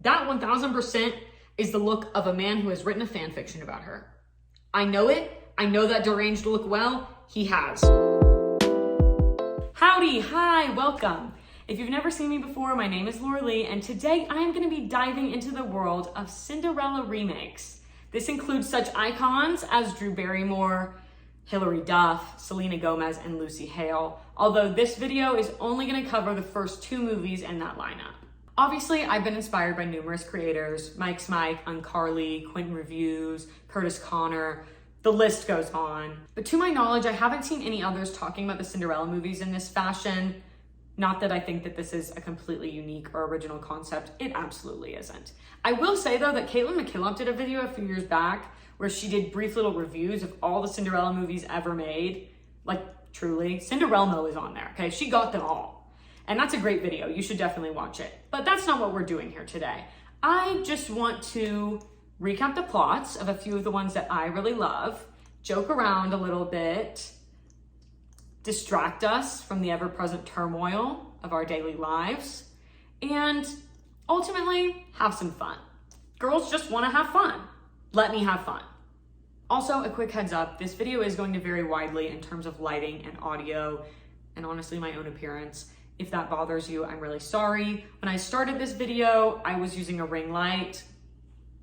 That 1000% is the look of a man who has written a fan fiction about her. I know it. I know that deranged look well. He has. Howdy, hi, welcome. If you've never seen me before, my name is Laura Lee, and today I am going to be diving into the world of Cinderella remakes. This includes such icons as Drew Barrymore, Hilary Duff, Selena Gomez, and Lucy Hale, although this video is only going to cover the first 2 movies in that lineup. Obviously, I've been inspired by numerous creators, Mike's Mike, Uncarly, Quentin Reviews, Curtis Connor, the list goes on. But to my knowledge, I haven't seen any others talking about the Cinderella movies in this fashion. Not that I think that this is a completely unique or original concept, it absolutely isn't. I will say though that Caitlin McKillop did a video a few years back where she did brief little reviews of all the Cinderella movies ever made. Like truly, Cinderella is on there, okay? She got them all. And that's a great video, you should definitely watch it. But that's not what we're doing here today. I just want to recap the plots of a few of the ones that I really love, joke around a little bit, distract us from the ever-present turmoil of our daily lives, and ultimately have some fun. Girls just want to have fun. Let me have fun. Also, a quick heads up, this video is going to vary widely in terms of lighting and audio, and honestly my own appearance. If that bothers you, I'm really sorry. When I started this video, I was using a ring light.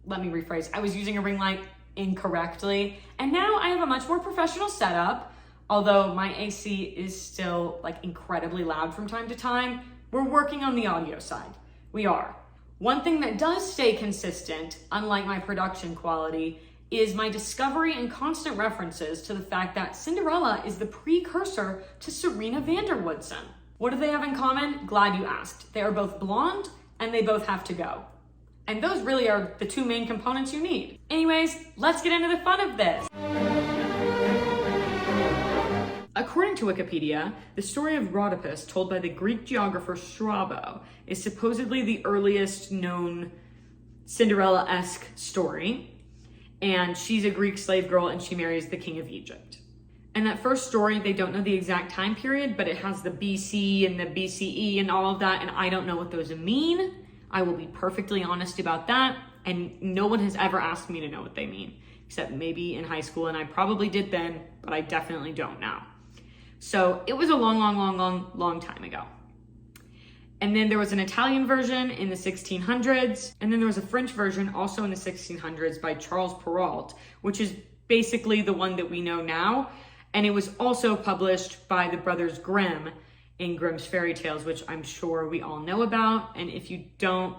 Let me rephrase, I was using a ring light incorrectly, and now I have a much more professional setup. Although my AC is still like incredibly loud from time to time, we're working on the audio side. We are. One thing that does stay consistent, unlike my production quality, is my discovery and constant references to the fact that Cinderella is the precursor to Serena van der Woodsen. What do they have in common? Glad you asked. They are both blonde and they both have to go. And those really are the 2 main components you need. Anyways, let's get into the fun of this. According to Wikipedia, the story of Rhodopis, told by the Greek geographer Strabo, is supposedly the earliest known Cinderella-esque story. And she's a Greek slave girl and she marries the king of Egypt. And that first story, they don't know the exact time period, but it has the BC and the BCE and all of that, and I don't know what those mean. I will be perfectly honest about that, and no one has ever asked me to know what they mean, except maybe in high school, and I probably did then, but I definitely don't now. So it was a long time ago. And then there was an Italian version in the 1600s, and then there was a French version also in the 1600s by Charles Perrault, which is basically the one that we know now. And it was also published by the Brothers Grimm in Grimm's Fairy Tales, which I'm sure we all know about. And if you don't,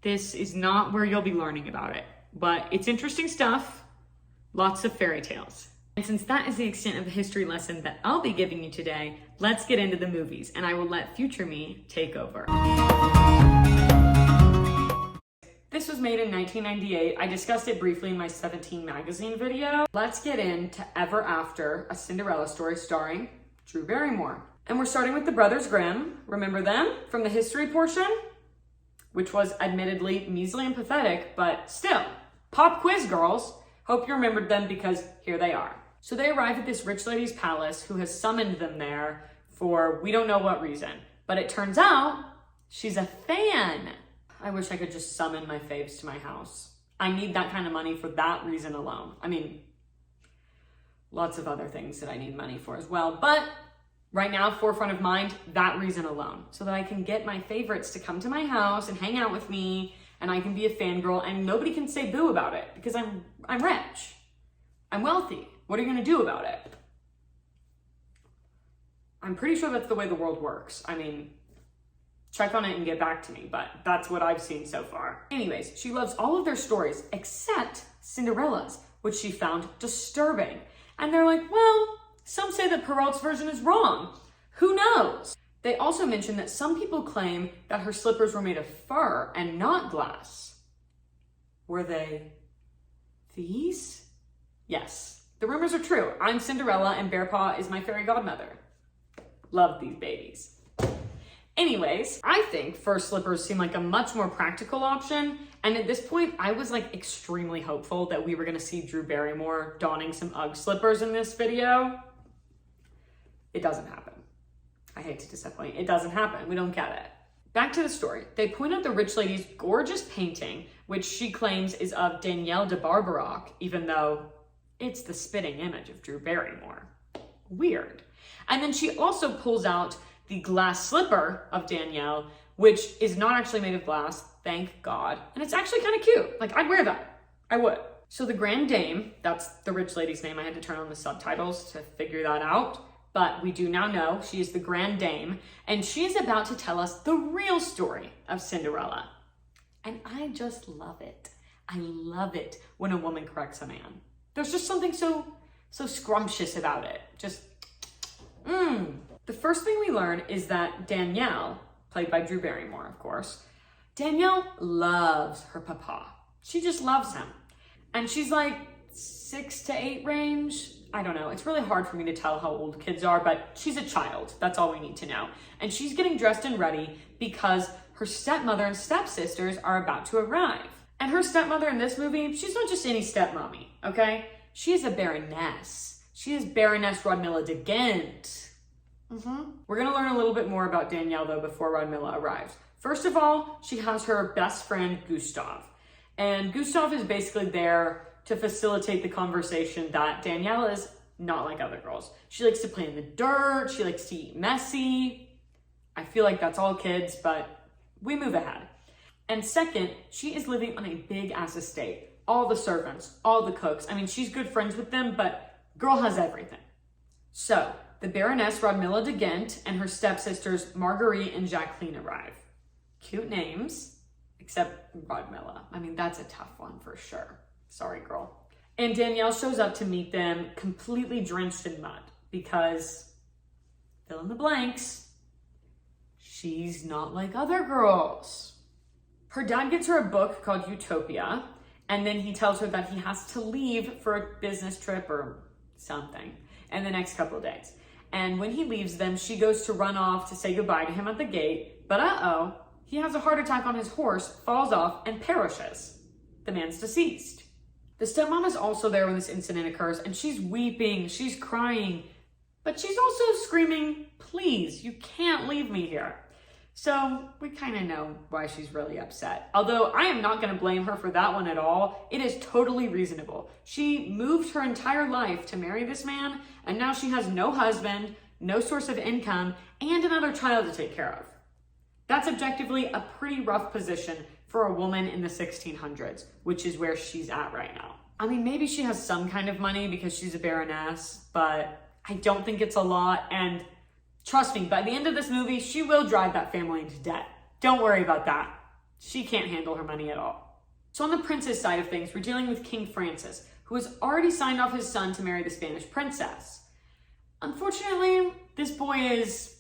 this is not where you'll be learning about it. But it's interesting stuff, lots of fairy tales. And since that is the extent of the history lesson that I'll be giving you today, let's get into the movies, and I will let future me take over. This was made in 1998. I discussed it briefly in my 17 magazine video. Let's get into Ever After, a Cinderella story starring Drew Barrymore. And we're starting with the Brothers Grimm. Remember them from the history portion? Which was admittedly measly and pathetic, but still, pop quiz girls. Hope you remembered them because here they are. So they arrive at this rich lady's palace who has summoned them there for we don't know what reason. But it turns out she's a fan. I wish I could just summon my faves to my house. I need that kind of money for that reason alone. I mean, lots of other things that I need money for as well. But right now, forefront of mind, that reason alone. So that I can get my favorites to come to my house and hang out with me, and I can be a fangirl, and nobody can say boo about it because I'm rich. I'm wealthy. What are you gonna do about it? I'm pretty sure that's the way the world works. I mean, check on it and get back to me, but that's what I've seen so far. Anyways, she loves all of their stories except Cinderella's, which she found disturbing. And they're like, well, some say that Perrault's version is wrong. Who knows? They also mention that some people claim that her slippers were made of fur and not glass. Were they these? Yes, the rumors are true. I'm Cinderella and Bearpaw is my fairy godmother. Love these babies. Anyways, I think fur slippers seem like a much more practical option. And at this point, I was like extremely hopeful that we were gonna see Drew Barrymore donning some Ugg slippers in this video. It doesn't happen. I hate to disappoint. It doesn't happen. We don't get it. Back to the story. They point out the rich lady's gorgeous painting, which she claims is of Danielle de Barbarac, even though it's the spitting image of Drew Barrymore. Weird. And then she also pulls out the glass slipper of Danielle, which is not actually made of glass, thank God. And it's actually kind of cute. Like, I'd wear that. I would. So the Grand Dame, that's the rich lady's name. I had to turn on the subtitles to figure that out. But we do now know she is the Grand Dame, and she is about to tell us the real story of Cinderella. And I just love it. I love it when a woman corrects a man. There's just something so scrumptious about it. Just, The first thing we learn is that Danielle, played by Drew Barrymore, of course, Danielle loves her papa. She just loves him. And she's like 6 to 8 range. I don't know. It's really hard for me to tell how old kids are, but she's a child. That's all we need to know. And she's getting dressed and ready because her stepmother and stepsisters are about to arrive. And her stepmother in this movie, she's not just any stepmommy, okay? She is a baroness. She is Baroness Rodmilla de Ghent. We're going to learn a little bit more about Danielle, though, before Rodmilla arrives. First of all, she has her best friend, Gustav. And Gustav is basically there to facilitate the conversation that Danielle is not like other girls. She likes to play in the dirt. She likes to eat messy. I feel like that's all kids, but we move ahead. And second, she is living on a big ass estate. All the servants, all the cooks. I mean, she's good friends with them, but girl has everything. So the Baroness Rodmilla de Ghent and her stepsisters Marguerite and Jacqueline arrive. Cute names, except Rodmilla. I mean, that's a tough one for sure. Sorry, girl. And Danielle shows up to meet them completely drenched in mud because, fill in the blanks, she's not like other girls. Her dad gets her a book called Utopia, and then he tells her that he has to leave for a business trip or something in the next couple of days. And when he leaves them, she goes to run off to say goodbye to him at the gate, but he has a heart attack on his horse, falls off, and perishes. The man's deceased. The stepmom is also there when this incident occurs, and she's weeping, she's crying, but she's also screaming, please, you can't leave me here. So we kind of know why she's really upset. Although I am not going to blame her for that one at all. It is totally reasonable. She moved her entire life to marry this man, and now she has no husband, no source of income, and another child to take care of. That's objectively a pretty rough position for a woman in the 1600s, which is where she's at right now. I mean, maybe she has some kind of money because she's a baroness, but I don't think it's a lot. And trust me, by the end of this movie, she will drive that family into debt. Don't worry about that. She can't handle her money at all. So on the princess side of things, we're dealing with King Francis, who has already signed off his son to marry the Spanish princess. Unfortunately, this boy is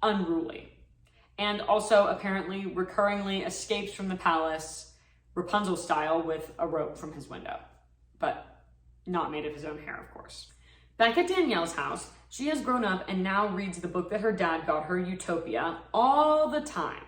unruly. And also, apparently, recurringly escapes from the palace, Rapunzel style, with a rope from his window. But not made of his own hair, of course. Back at Danielle's house, she has grown up and now reads the book that her dad got her, Utopia, all the time.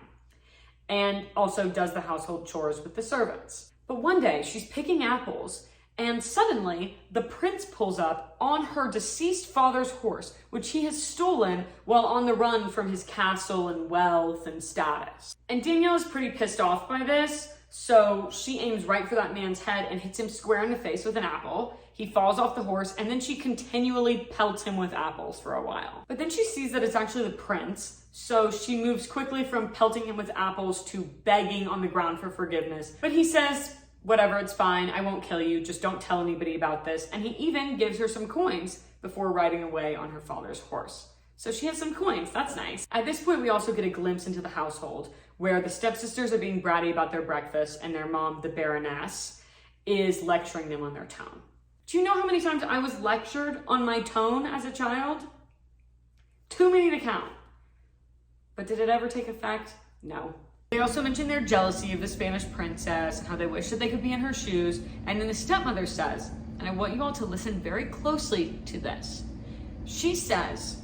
And also does the household chores with the servants. But one day, she's picking apples, and suddenly, the prince pulls up on her deceased father's horse, which he has stolen while on the run from his castle and wealth and status. And Danielle is pretty pissed off by this, so she aims right for that man's head and hits him square in the face with an apple. He falls off the horse, and then she continually pelts him with apples for a while. But then she sees that it's actually the prince, so she moves quickly from pelting him with apples to begging on the ground for forgiveness. But he says, whatever, it's fine, I won't kill you, just don't tell anybody about this. And he even gives her some coins before riding away on her father's horse. So she has some coins, that's nice. At this point, we also get a glimpse into the household, where the stepsisters are being bratty about their breakfast, and their mom, the Baroness, is lecturing them on their tone. Do you know how many times I was lectured on my tone as a child? Too many to count. But did it ever take effect? No. They also mention their jealousy of the Spanish princess and how they wish that they could be in her shoes. And then the stepmother says, and I want you all to listen very closely to this. She says,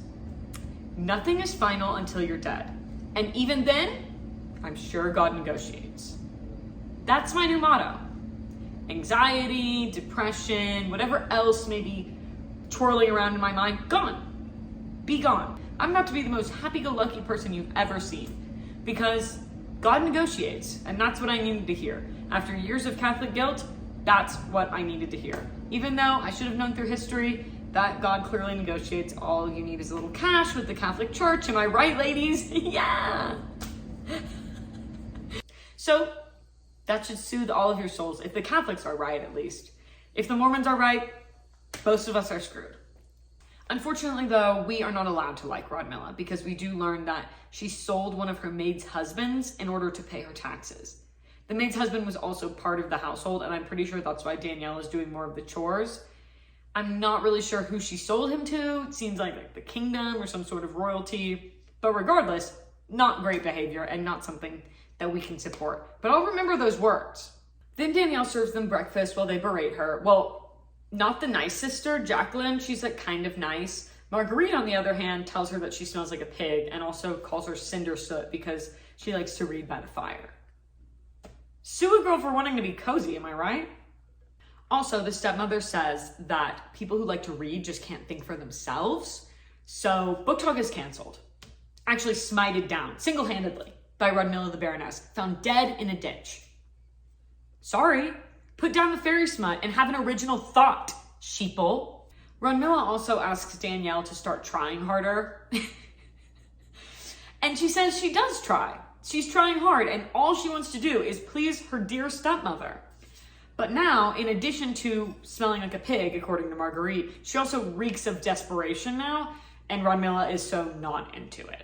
nothing is final until you're dead. And even then, I'm sure God negotiates. That's my new motto. Anxiety, depression, whatever else may be twirling around in my mind, gone. Be gone. I'm about to be the most happy-go-lucky person you've ever seen. because God negotiates, and that's what I needed to hear. After years of Catholic guilt, that's what I needed to hear. Even though I should have known through history that God clearly negotiates. All you need is a little cash with the Catholic Church. Am I right, ladies? Yeah! So, that should soothe all of your souls, if the Catholics are right, at least. If the Mormons are right, most of us are screwed. Unfortunately, though, we are not allowed to like Rodmilla because we do learn that she sold one of her maid's husbands in order to pay her taxes. The maid's husband was also part of the household, and I'm pretty sure that's why Danielle is doing more of the chores. I'm not really sure who she sold him to. It seems like the kingdom or some sort of royalty. But regardless, not great behavior and not something that we can support. But I'll remember those words. Then Danielle serves them breakfast while they berate her. Well, not the nice sister, Jacqueline. She's like kind of nice. Marguerite, on the other hand, tells her that she smells like a pig and also calls her cinder soot because she likes to read by the fire. Sue a girl for wanting to be cozy, am I right? Also, the stepmother says that people who like to read just can't think for themselves. So book talk is canceled. Actually smited down, single-handedly, by Rodmilla the Baroness, found dead in a ditch. Sorry, put down the fairy smut and have an original thought, sheeple. Rodmilla also asks Danielle to start trying harder. And she says she does try. She's trying hard, and all she wants to do is please her dear stepmother. But now, in addition to smelling like a pig, according to Marguerite, she also reeks of desperation now, and Rodmilla is so not into it.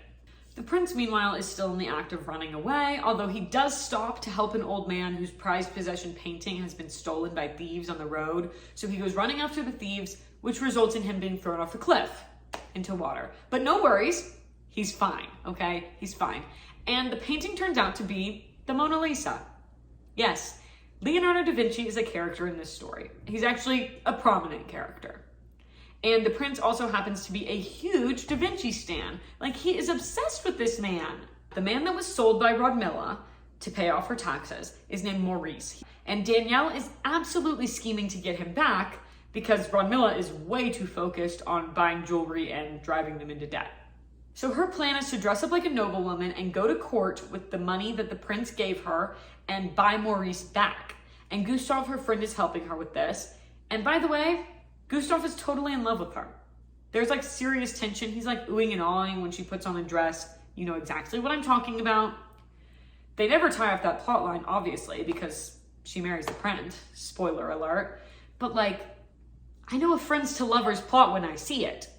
The prince, meanwhile, is still in the act of running away, although he does stop to help an old man whose prized possession painting has been stolen by thieves on the road. So he goes running after the thieves, which results in him being thrown off a cliff into water. But no worries, he's fine, okay? He's fine. And the painting turns out to be the Mona Lisa. Yes, Leonardo da Vinci is a character in this story. He's actually a prominent character. And the prince also happens to be a huge Da Vinci stan. Like, he is obsessed with this man. The man that was sold by Rodmilla to pay off her taxes is named Maurice. And Danielle is absolutely scheming to get him back because Rodmilla is way too focused on buying jewelry and driving them into debt. So her plan is to dress up like a noblewoman and go to court with the money that the prince gave her and buy Maurice back. And Gustave, her friend, is helping her with this. And by the way, Gustave is totally in love with her. There's like serious tension. He's like oohing and awing when she puts on a dress. You know exactly what I'm talking about. They never tie up that plot line, obviously, because she marries the prince. Spoiler alert. But like, I know a friends to lovers plot when I see it.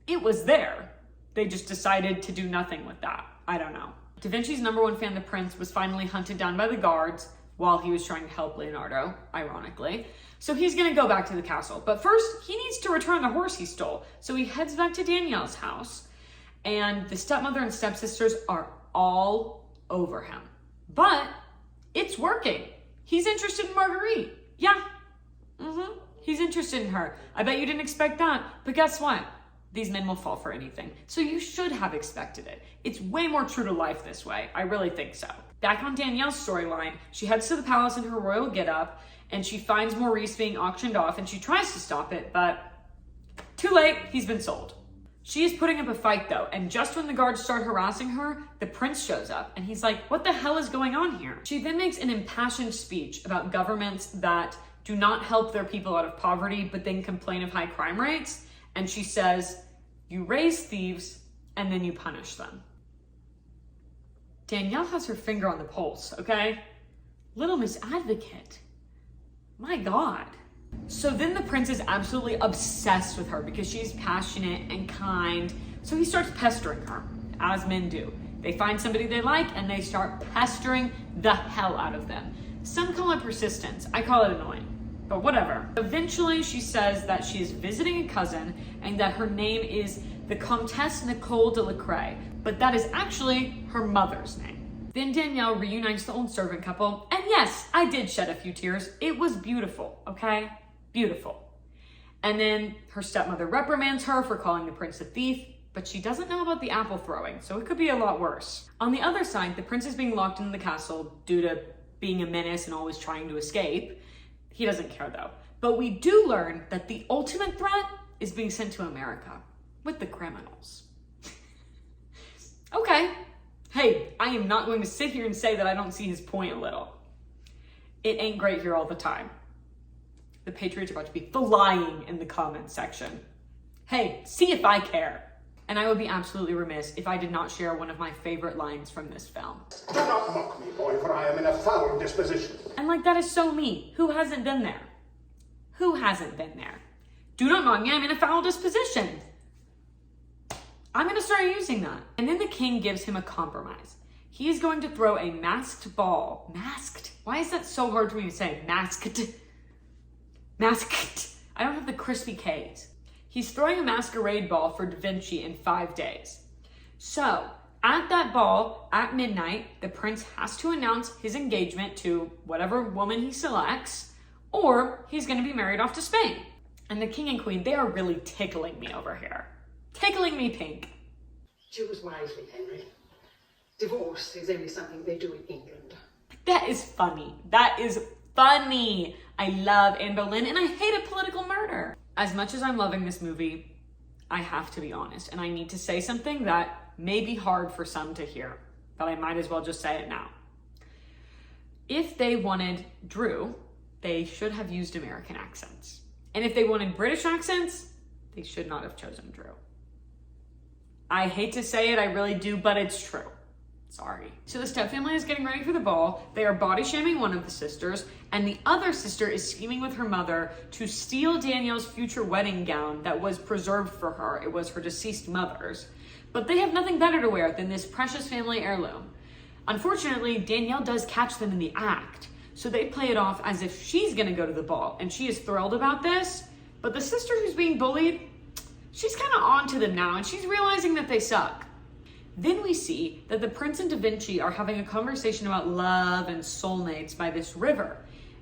It was there. They just decided to do nothing with that. I don't know. Da Vinci's number one fan, the prince, was finally hunted down by the guards while he was trying to help Leonardo, ironically. So he's gonna go back to the castle. But first, he needs to return the horse he stole. So he heads back to Danielle's house, and the stepmother and stepsisters are all over him. But it's working. He's interested in Marguerite. Yeah, he's interested in her. I bet you didn't expect that, but guess what? These men will fall for anything. So you should have expected it. It's way more true to life this way. I really think so. Back on Danielle's storyline, she heads to the palace in her royal getup, and she finds Maurice being auctioned off, and she tries to stop it, but too late, he's been sold. She is putting up a fight though, and just when the guards start harassing her, the prince shows up, and he's like, what the hell is going on here? She then makes an impassioned speech about governments that do not help their people out of poverty, but then complain of high crime rates, and she says, you raise thieves, and then you punish them. Danielle has her finger on the pulse, okay? Little Miss Advocate. My God. So then the prince is absolutely obsessed with her because she's passionate and kind. So he starts pestering her, as men do. They find somebody they like and they start pestering the hell out of them. Some call it persistence. I call it annoying, but whatever. Eventually she says that she is visiting a cousin and that her name is the Comtesse Nicole de Lecrae, but that is actually her mother's name. Then Danielle reunites the old servant couple, and yes, I did shed a few tears. It was beautiful, okay? Beautiful. And then her stepmother reprimands her for calling the prince a thief, but she doesn't know about the apple throwing, so it could be a lot worse. On the other side, the prince is being locked in the castle due to being a menace and always trying to escape. He doesn't care though. But we do learn that the ultimate threat is being sent to America with the criminals. Okay. Hey, I am not going to sit here and say that I don't see his point a little. It ain't great here all the time. The Patriots are about to be flying in the comments section. Hey, see if I care. And I would be absolutely remiss if I did not share one of my favorite lines from this film. Do not mock me, boy, for I am in a foul disposition. And like, that is so me. Who hasn't been there? Who hasn't been there? Do not mock me, I'm in a foul disposition. I'm gonna start using that. And then the king gives him a compromise. He is going to throw a masked ball. Masked? Why is that so hard for me to say? Masked. Masked. I don't have the crispy K's. He's throwing a masquerade ball for Da Vinci in 5 days. So, at that ball, at midnight, the prince has to announce his engagement to whatever woman he selects, or he's gonna be married off to Spain. And the king and queen, they are really tickling me over here. Tickling me pink. Choose wisely, Henry. Divorce is only something they do in England. That is funny. That is funny. I love Anne Boleyn and I hate a political murder. As much as I'm loving this movie, I have to be honest, and I need to say something that may be hard for some to hear, but I might as well just say it now. If they wanted Drew, they should have used American accents. And if they wanted British accents, they should not have chosen Drew. I hate to say it, I really do, but it's true. Sorry. So the stepfamily is getting ready for the ball. They are body shaming one of the sisters, and the other sister is scheming with her mother to steal Danielle's future wedding gown that was preserved for her. It was her deceased mother's. But they have nothing better to wear than this precious family heirloom. Unfortunately, Danielle does catch them in the act, so they play it off as if she's gonna go to the ball, and she is thrilled about this. But the sister who's being bullied, she's kind of on to them now, and she's realizing that they suck. Then we see that the prince and Da Vinci are having a conversation about love and soulmates by this river.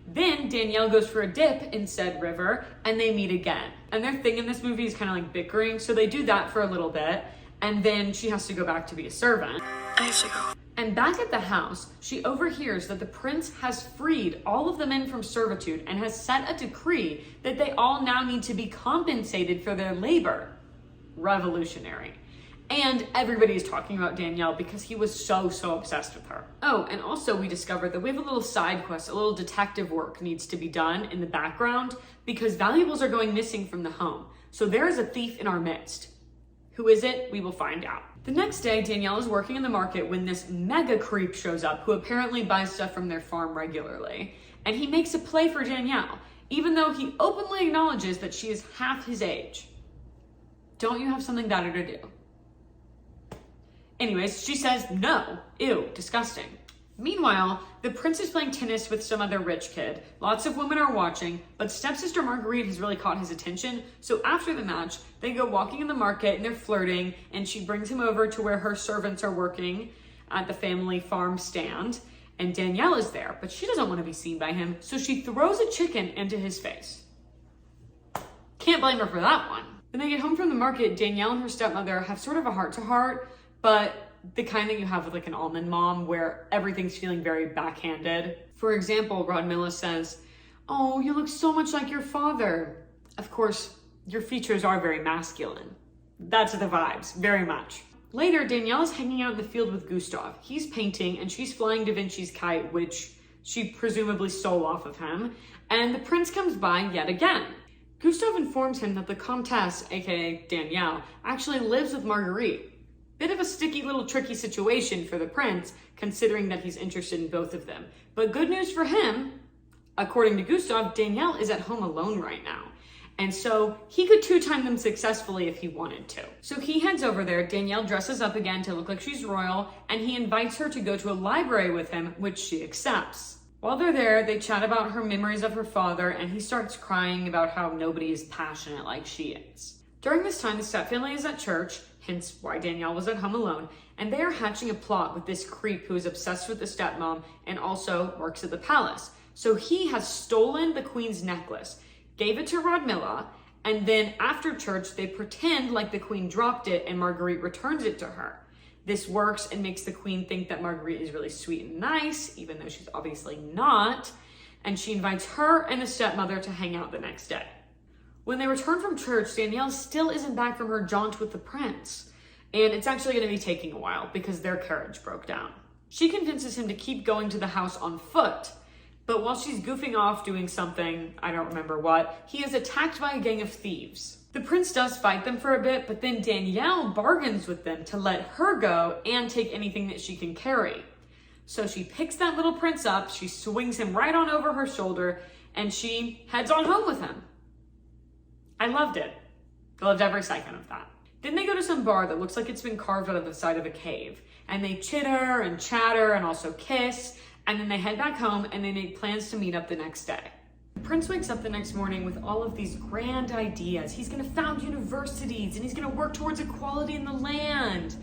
Then Danielle goes for a dip in said river and they meet again. And their thing in this movie is kind of like bickering, so they do that for a little bit and then she has to go back to be a servant. I have to go. And back at the house, she overhears that the prince has freed all of the men from servitude and has set a decree that they all now need to be compensated for their labor. Revolutionary. And everybody is talking about Danielle because he was so obsessed with her. Oh, and also we discovered that we have a little side quest, a little detective work needs to be done in the background because valuables are going missing from the home. So there is a thief in our midst. Who is it? We will find out. The next day, Danielle is working in the market when this mega creep shows up who apparently buys stuff from their farm regularly. And he makes a play for Danielle, even though he openly acknowledges that she is half his age. Don't you have something better to do? Anyways, she says no. Ew, disgusting. Meanwhile, the prince is playing tennis with some other rich kid. Lots of women are watching, but stepsister Marguerite has really caught his attention. So after the match, they go walking in the market and they're flirting, and she brings him over to where her servants are working at the family farm stand. And Danielle is there, but she doesn't want to be seen by him, so she throws a chicken into his face. Can't blame her for that one. When they get home from the market, Danielle and her stepmother have sort of a heart-to-heart, but the kind that you have with like an almond mom where everything's feeling very backhanded. For example, Rodmilla says, "Oh, you look so much like your father." Of course, your features are very masculine. That's the vibes, very much. Later, Danielle is hanging out in the field with Gustav. He's painting and she's flying Da Vinci's kite, which she presumably stole off of him. And the prince comes by yet again. Gustav informs him that the Comtesse, aka Danielle, actually lives with Marguerite. Bit of a sticky little tricky situation for the prince, considering that he's interested in both of them. But good news for him, according to Gustav, Danielle is at home alone right now. And so he could two-time them successfully if he wanted to. So he heads over there, Danielle dresses up again to look like she's royal, and he invites her to go to a library with him, which she accepts. While they're there, they chat about her memories of her father, and he starts crying about how nobody is passionate like she is. During this time, the stepfamily is at church, hence why Danielle was at home alone, and they are hatching a plot with this creep who is obsessed with the stepmom and also works at the palace. So he has stolen the queen's necklace, gave it to Rodmilla, and then after church, they pretend like the queen dropped it and Marguerite returns it to her. This works and makes the queen think that Marguerite is really sweet and nice, even though she's obviously not, and she invites her and the stepmother to hang out the next day. When they return from church, Danielle still isn't back from her jaunt with the prince. and it's actually going to be taking a while because their carriage broke down. She convinces him to keep going to the house on foot, but while she's goofing off doing something, I don't remember what, he is attacked by a gang of thieves. The prince does fight them for a bit, but then Danielle bargains with them to let her go and take anything that she can carry. So she picks that little prince up, she swings him right on over her shoulder, and she heads on home with him. I loved it. I loved every second of that. Then they go to some bar that looks like it's been carved out of the side of a cave, and they chitter and chatter and also kiss, and then they head back home and they make plans to meet up the next day. The prince wakes up the next morning with all of these grand ideas. He's gonna found universities and he's gonna work towards equality in the land.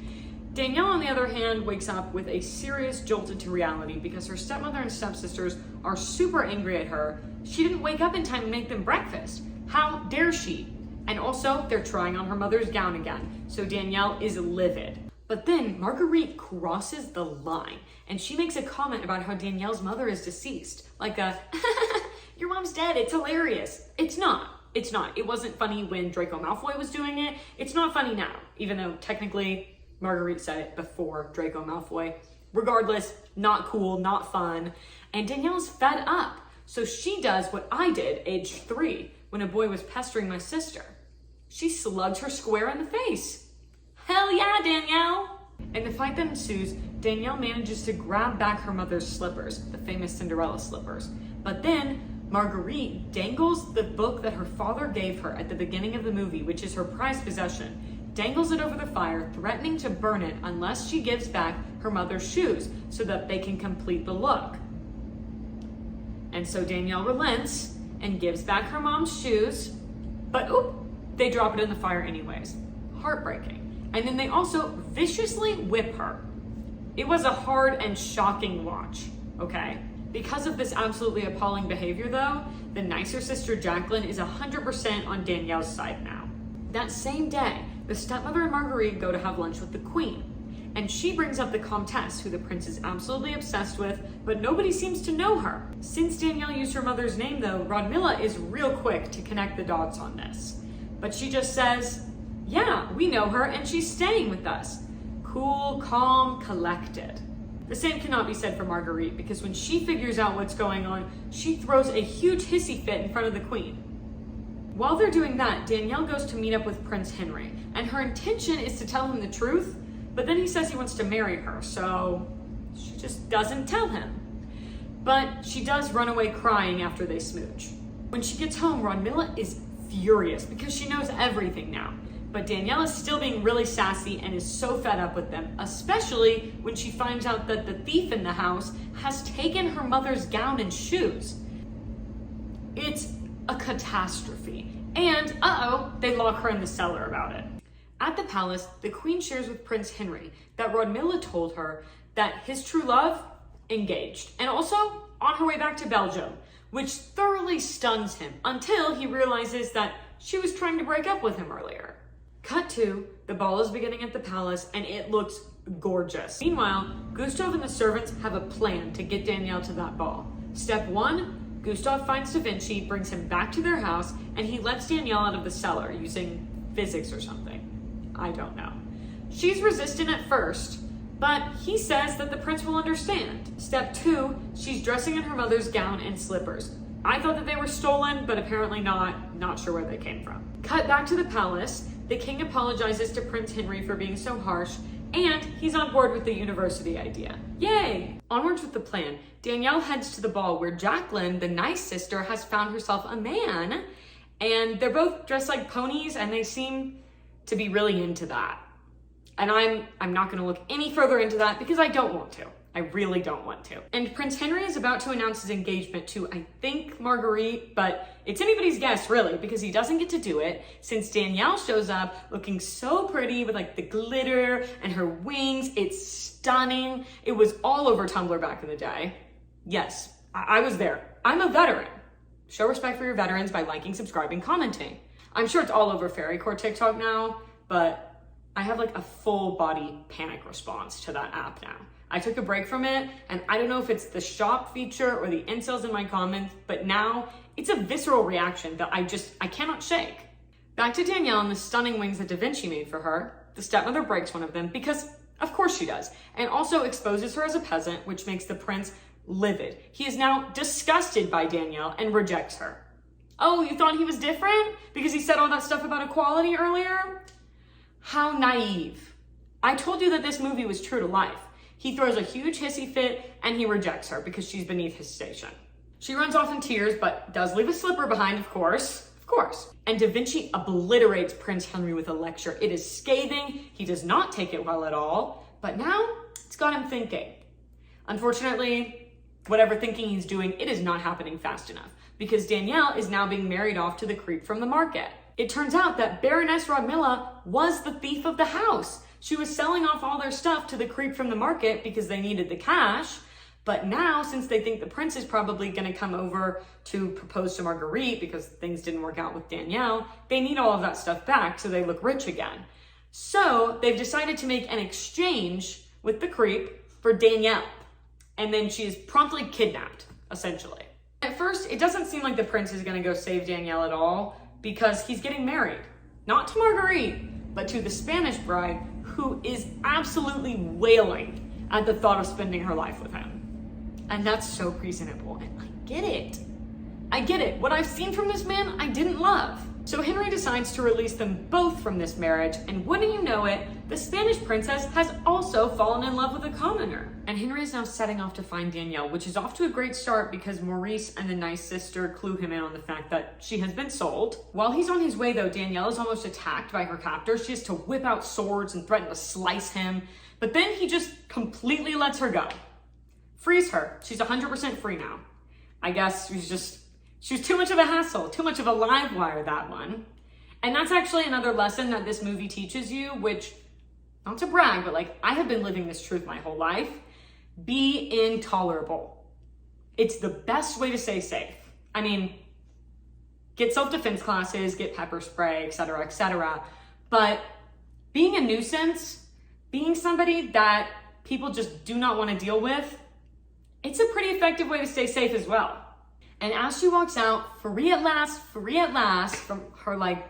Danielle, on the other hand, wakes up with a serious jolt into reality because her stepmother and stepsisters are super angry at her. She didn't wake up in time to make them breakfast. How dare she? And also, they're trying on her mother's gown again, so Danielle is livid. But then Marguerite crosses the line and she makes a comment about how Danielle's mother is deceased. Like your mom's dead, it's hilarious. It's not. It wasn't funny when Draco Malfoy was doing it. It's not funny now, even though technically Marguerite said it before Draco Malfoy. Regardless, not cool, not fun. And Danielle's fed up. So she does what I did, age 3, when a boy was pestering my sister. She slugged her square in the face. Hell yeah, Danielle! In the fight that ensues, Danielle manages to grab back her mother's slippers, the famous Cinderella slippers. But then Marguerite dangles the book that her father gave her at the beginning of the movie, which is her prized possession, dangles it over the fire, threatening to burn it unless she gives back her mother's shoes so that they can complete the look. And so Danielle relents and gives back her mom's shoes, but they drop it in the fire anyways. Heartbreaking. And then they also viciously whip her. It was a hard and shocking watch, okay? Because of this absolutely appalling behavior though, the nicer sister Jacqueline is 100% on Danielle's side now. That same day, the stepmother and Marguerite go to have lunch with the queen. And she brings up the Comtesse, who the prince is absolutely obsessed with, but nobody seems to know her. Since Danielle used her mother's name though, Rodmilla is real quick to connect the dots on this. But she just says, yeah, we know her and she's staying with us. Cool, calm, collected. The same cannot be said for Marguerite because when she figures out what's going on, she throws a huge hissy fit in front of the queen. While they're doing that, Danielle goes to meet up with Prince Henry, and her intention is to tell him the truth, but then he says he wants to marry her, so she just doesn't tell him. But she does run away crying after they smooch. When she gets home, Rodmilla is furious because she knows everything now. But Danielle is still being really sassy and is so fed up with them, especially when she finds out that the thief in the house has taken her mother's gown and shoes. It's a catastrophe. And they lock her in the cellar about it. At the palace, the queen shares with Prince Henry that Rodmilla told her that his true love engaged and also on her way back to Belgium, which thoroughly stuns him until he realizes that she was trying to break up with him earlier. Cut to, the ball is beginning at the palace and it looks gorgeous. Meanwhile, Gustav and the servants have a plan to get Danielle to that ball. Step 1, Gustav finds Da Vinci, brings him back to their house, and he lets Danielle out of the cellar using physics or something. I don't know. She's resistant at first, but he says that the prince will understand. Step 2, she's dressing in her mother's gown and slippers. I thought that they were stolen, but apparently not sure where they came from. Cut back to the palace. The king apologizes to Prince Henry for being so harsh, and he's on board with the university idea. Yay! Onwards with the plan, Danielle heads to the ball where Jacqueline, the nice sister, has found herself a man, and they're both dressed like ponies, and they seem to be really into that. And I'm not gonna look any further into that because I don't want to. I really don't want to. And Prince Henry is about to announce his engagement to, I think, Marguerite, but it's anybody's guess really because he doesn't get to do it since Danielle shows up looking so pretty with like the glitter and her wings. It's stunning. It was all over Tumblr back in the day. Yes, I was there. I'm a veteran. Show respect for your veterans by liking, subscribing, commenting. I'm sure it's all over Fairy Core TikTok now, but I have like a full body panic response to that app now. I took a break from it, and I don't know if it's the shop feature or the incels in my comments, but now it's a visceral reaction that I cannot shake. Back to Danielle and the stunning wings that Da Vinci made for her. the stepmother breaks one of them because of course she does, and also exposes her as a peasant, which makes the prince livid. He is now disgusted by Danielle and rejects her. Oh, you thought he was different because he said all that stuff about equality earlier? How naive. I told you that this movie was true to life. He throws a huge hissy fit and he rejects her because she's beneath his station. She runs off in tears, but does leave a slipper behind, of course. And Da Vinci obliterates Prince Henry with a lecture. It is scathing. He does not take it well at all, but now it's got him thinking. Unfortunately, whatever thinking he's doing, it is not happening fast enough because Danielle is now being married off to the creep from the market. It turns out that Baroness Rodmilla was the thief of the house. She was selling off all their stuff to the creep from the market because they needed the cash. But now, since they think the prince is probably going to come over to propose to Marguerite because things didn't work out with Danielle, they need all of that stuff back so they look rich again. So they've decided to make an exchange with the creep for Danielle. And then she is promptly kidnapped, essentially. At first, it doesn't seem like the prince is going to go save Danielle at all because he's getting married. Not to Marguerite, but to the Spanish bride who is absolutely wailing at the thought of spending her life with him. And that's so reasonable, and I get it. What I've seen from this man, I didn't love. So Henry decides to release them both from this marriage, and wouldn't you know it, the Spanish princess has also fallen in love with a commoner. And Henry is now setting off to find Danielle, which is off to a great start because Maurice and the nice sister clue him in on the fact that she has been sold. While he's on his way though, Danielle is almost attacked by her captors. She has to whip out swords and threaten to slice him, but then he just completely lets her go. Frees her. She's 100% free now. I guess she was too much of a hassle, too much of a live wire, that one. And that's actually another lesson that this movie teaches you, which, not to brag, but like, I have been living this truth my whole life. Be intolerable. It's the best way to stay safe. I mean, get self-defense classes, get pepper spray, etc., etc. But being a nuisance, being somebody that people just do not want to deal with, it's a pretty effective way to stay safe as well. And as she walks out, free at last, from her like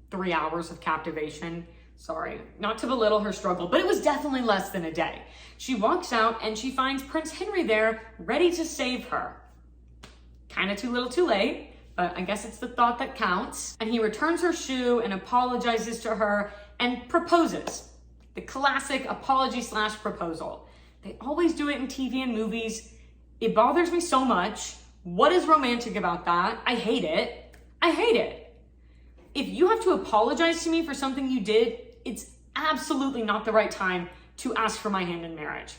3 hours of captivation, sorry, not to belittle her struggle, but it was definitely less than a day. She walks out and she finds Prince Henry there, ready to save her. Kind of too little too late, but I guess it's the thought that counts. And he returns her shoe and apologizes to her and proposes. The classic apology/proposal. They always do it in TV and movies. It bothers me so much. What is romantic about that? I hate it. If you have to apologize to me for something you did, it's absolutely not the right time to ask for my hand in marriage.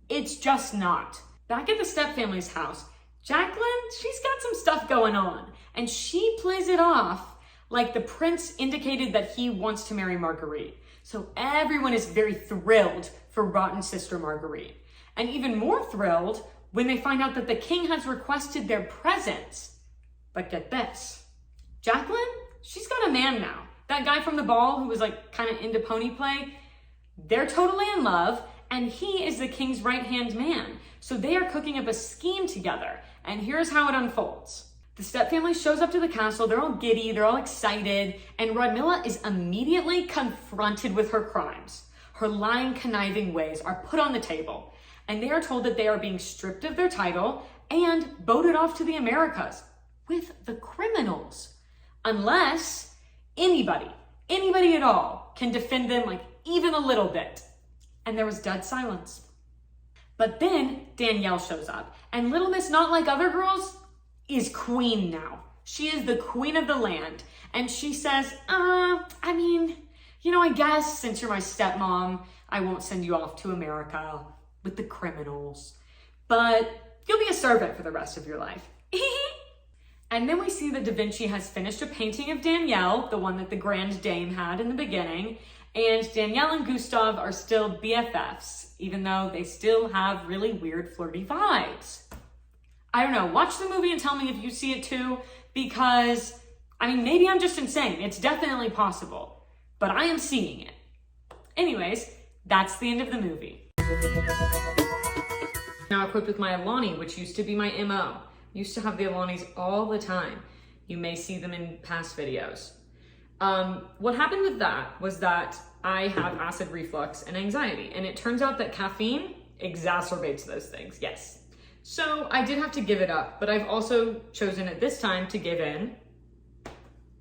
It's just not. Back at the stepfamily's house, Jacqueline, she's got some stuff going on, and she plays it off like the prince indicated that he wants to marry Marguerite. So everyone is very thrilled for rotten sister Marguerite. And even more thrilled when they find out that the king has requested their presence. But get this, Jacqueline, she's got a man now. That guy from the ball who was like kind of into pony play, they're totally in love, and he is the king's right-hand man. So they are cooking up a scheme together, and here's how it unfolds. The stepfamily shows up to the castle, they're all giddy, they're all excited, and Rodmilla is immediately confronted with her crimes. Her lying, conniving ways are put on the table, and they are told that they are being stripped of their title and voted off to the Americas with the criminals. Unless anybody at all can defend them like even a little bit. And there was dead silence. But then Danielle shows up, and Little Miss Not Like Other Girls is queen now. She is the queen of the land. And she says, I guess since you're my stepmom, I won't send you off to America with the criminals, but you'll be a servant for the rest of your life. And then we see that Da Vinci has finished a painting of Danielle, the one that the Grand Dame had in the beginning, and Danielle and Gustave are still BFFs, even though they still have really weird flirty vibes. I don't know, watch the movie and tell me if you see it too, because, maybe I'm just insane. It's definitely possible, but I am seeing it. Anyways, that's the end of the movie. Now equipped with my Alani, which used to be my MO. Used to have the Alanis all the time. You may see them in past videos. What happened with that was that I have acid reflux and anxiety, and it turns out that caffeine exacerbates those things, yes. So I did have to give it up, but I've also chosen at this time to give in.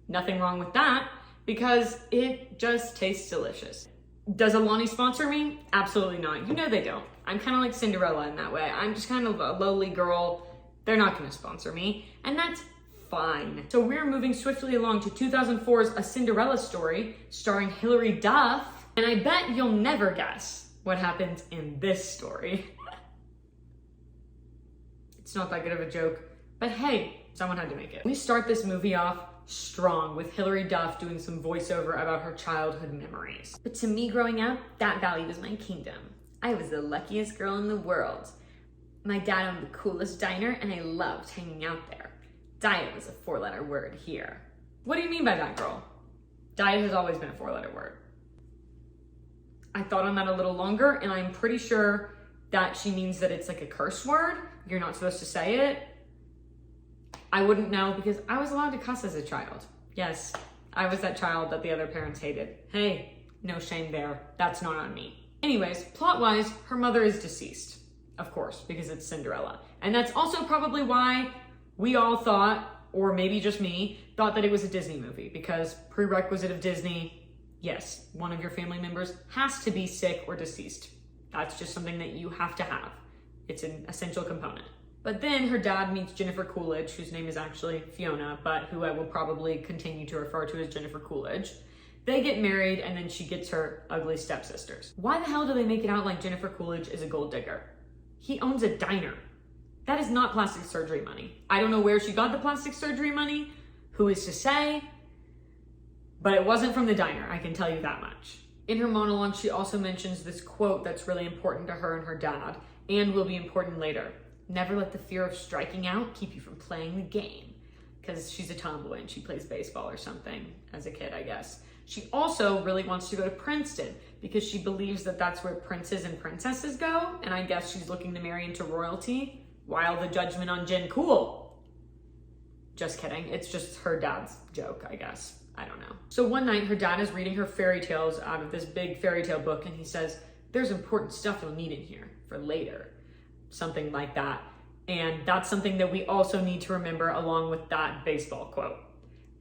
Nothing wrong with that, because it just tastes delicious. Does Alani sponsor me? Absolutely not. You know they don't. I'm kind of like Cinderella in that way. I'm just kind of a lowly girl. They're not going to sponsor me, and that's fine. So we're moving swiftly along to 2004's A Cinderella Story, starring Hilary Duff, and I bet you'll never guess what happens in this story. It's not that good of a joke, but hey, someone had to make it. We start this movie off strong with Hilary Duff doing some voiceover about her childhood memories. But to me growing up, that valley was my kingdom. I was the luckiest girl in the world. My dad owned the coolest diner and I loved hanging out there. Diet was a 4-letter word here. What do you mean by that, girl? Diet has always been a 4-letter word. I thought on that a little longer and I'm pretty sure that she means that it's like a curse word. You're not supposed to say it. I wouldn't know because I was allowed to cuss as a child. Yes, I was that child that the other parents hated. Hey, no shame there. That's not on me. Anyways, plot-wise, her mother is deceased. Of course, because it's Cinderella. And that's also probably why we all thought, or maybe just me, thought that it was a Disney movie. Because prerequisite of Disney, yes, one of your family members has to be sick or deceased. That's just something that you have to have. It's an essential component. But then her dad meets Jennifer Coolidge, whose name is actually Fiona, but who I will probably continue to refer to as Jennifer Coolidge. They get married and then she gets her ugly stepsisters. Why the hell do they make it out like Jennifer Coolidge is a gold digger? He owns a diner. That is not plastic surgery money. I don't know where she got the plastic surgery money. Who is to say? But it wasn't from the diner, I can tell you that much. In her monologue, she also mentions this quote that's really important to her and her dad, and will be important later. Never let the fear of striking out keep you from playing the game. Because she's a tomboy and she plays baseball or something as a kid, I guess. She also really wants to go to Princeton because she believes that that's where princes and princesses go. And I guess she's looking to marry into royalty. While the judgment on Jen Cool. Just kidding. It's just her dad's joke, I guess. I don't know. So one night her dad is reading her fairy tales out of this big fairy tale book and he says, there's important stuff you'll need in here for later. Something like that. And that's something that we also need to remember along with that baseball quote.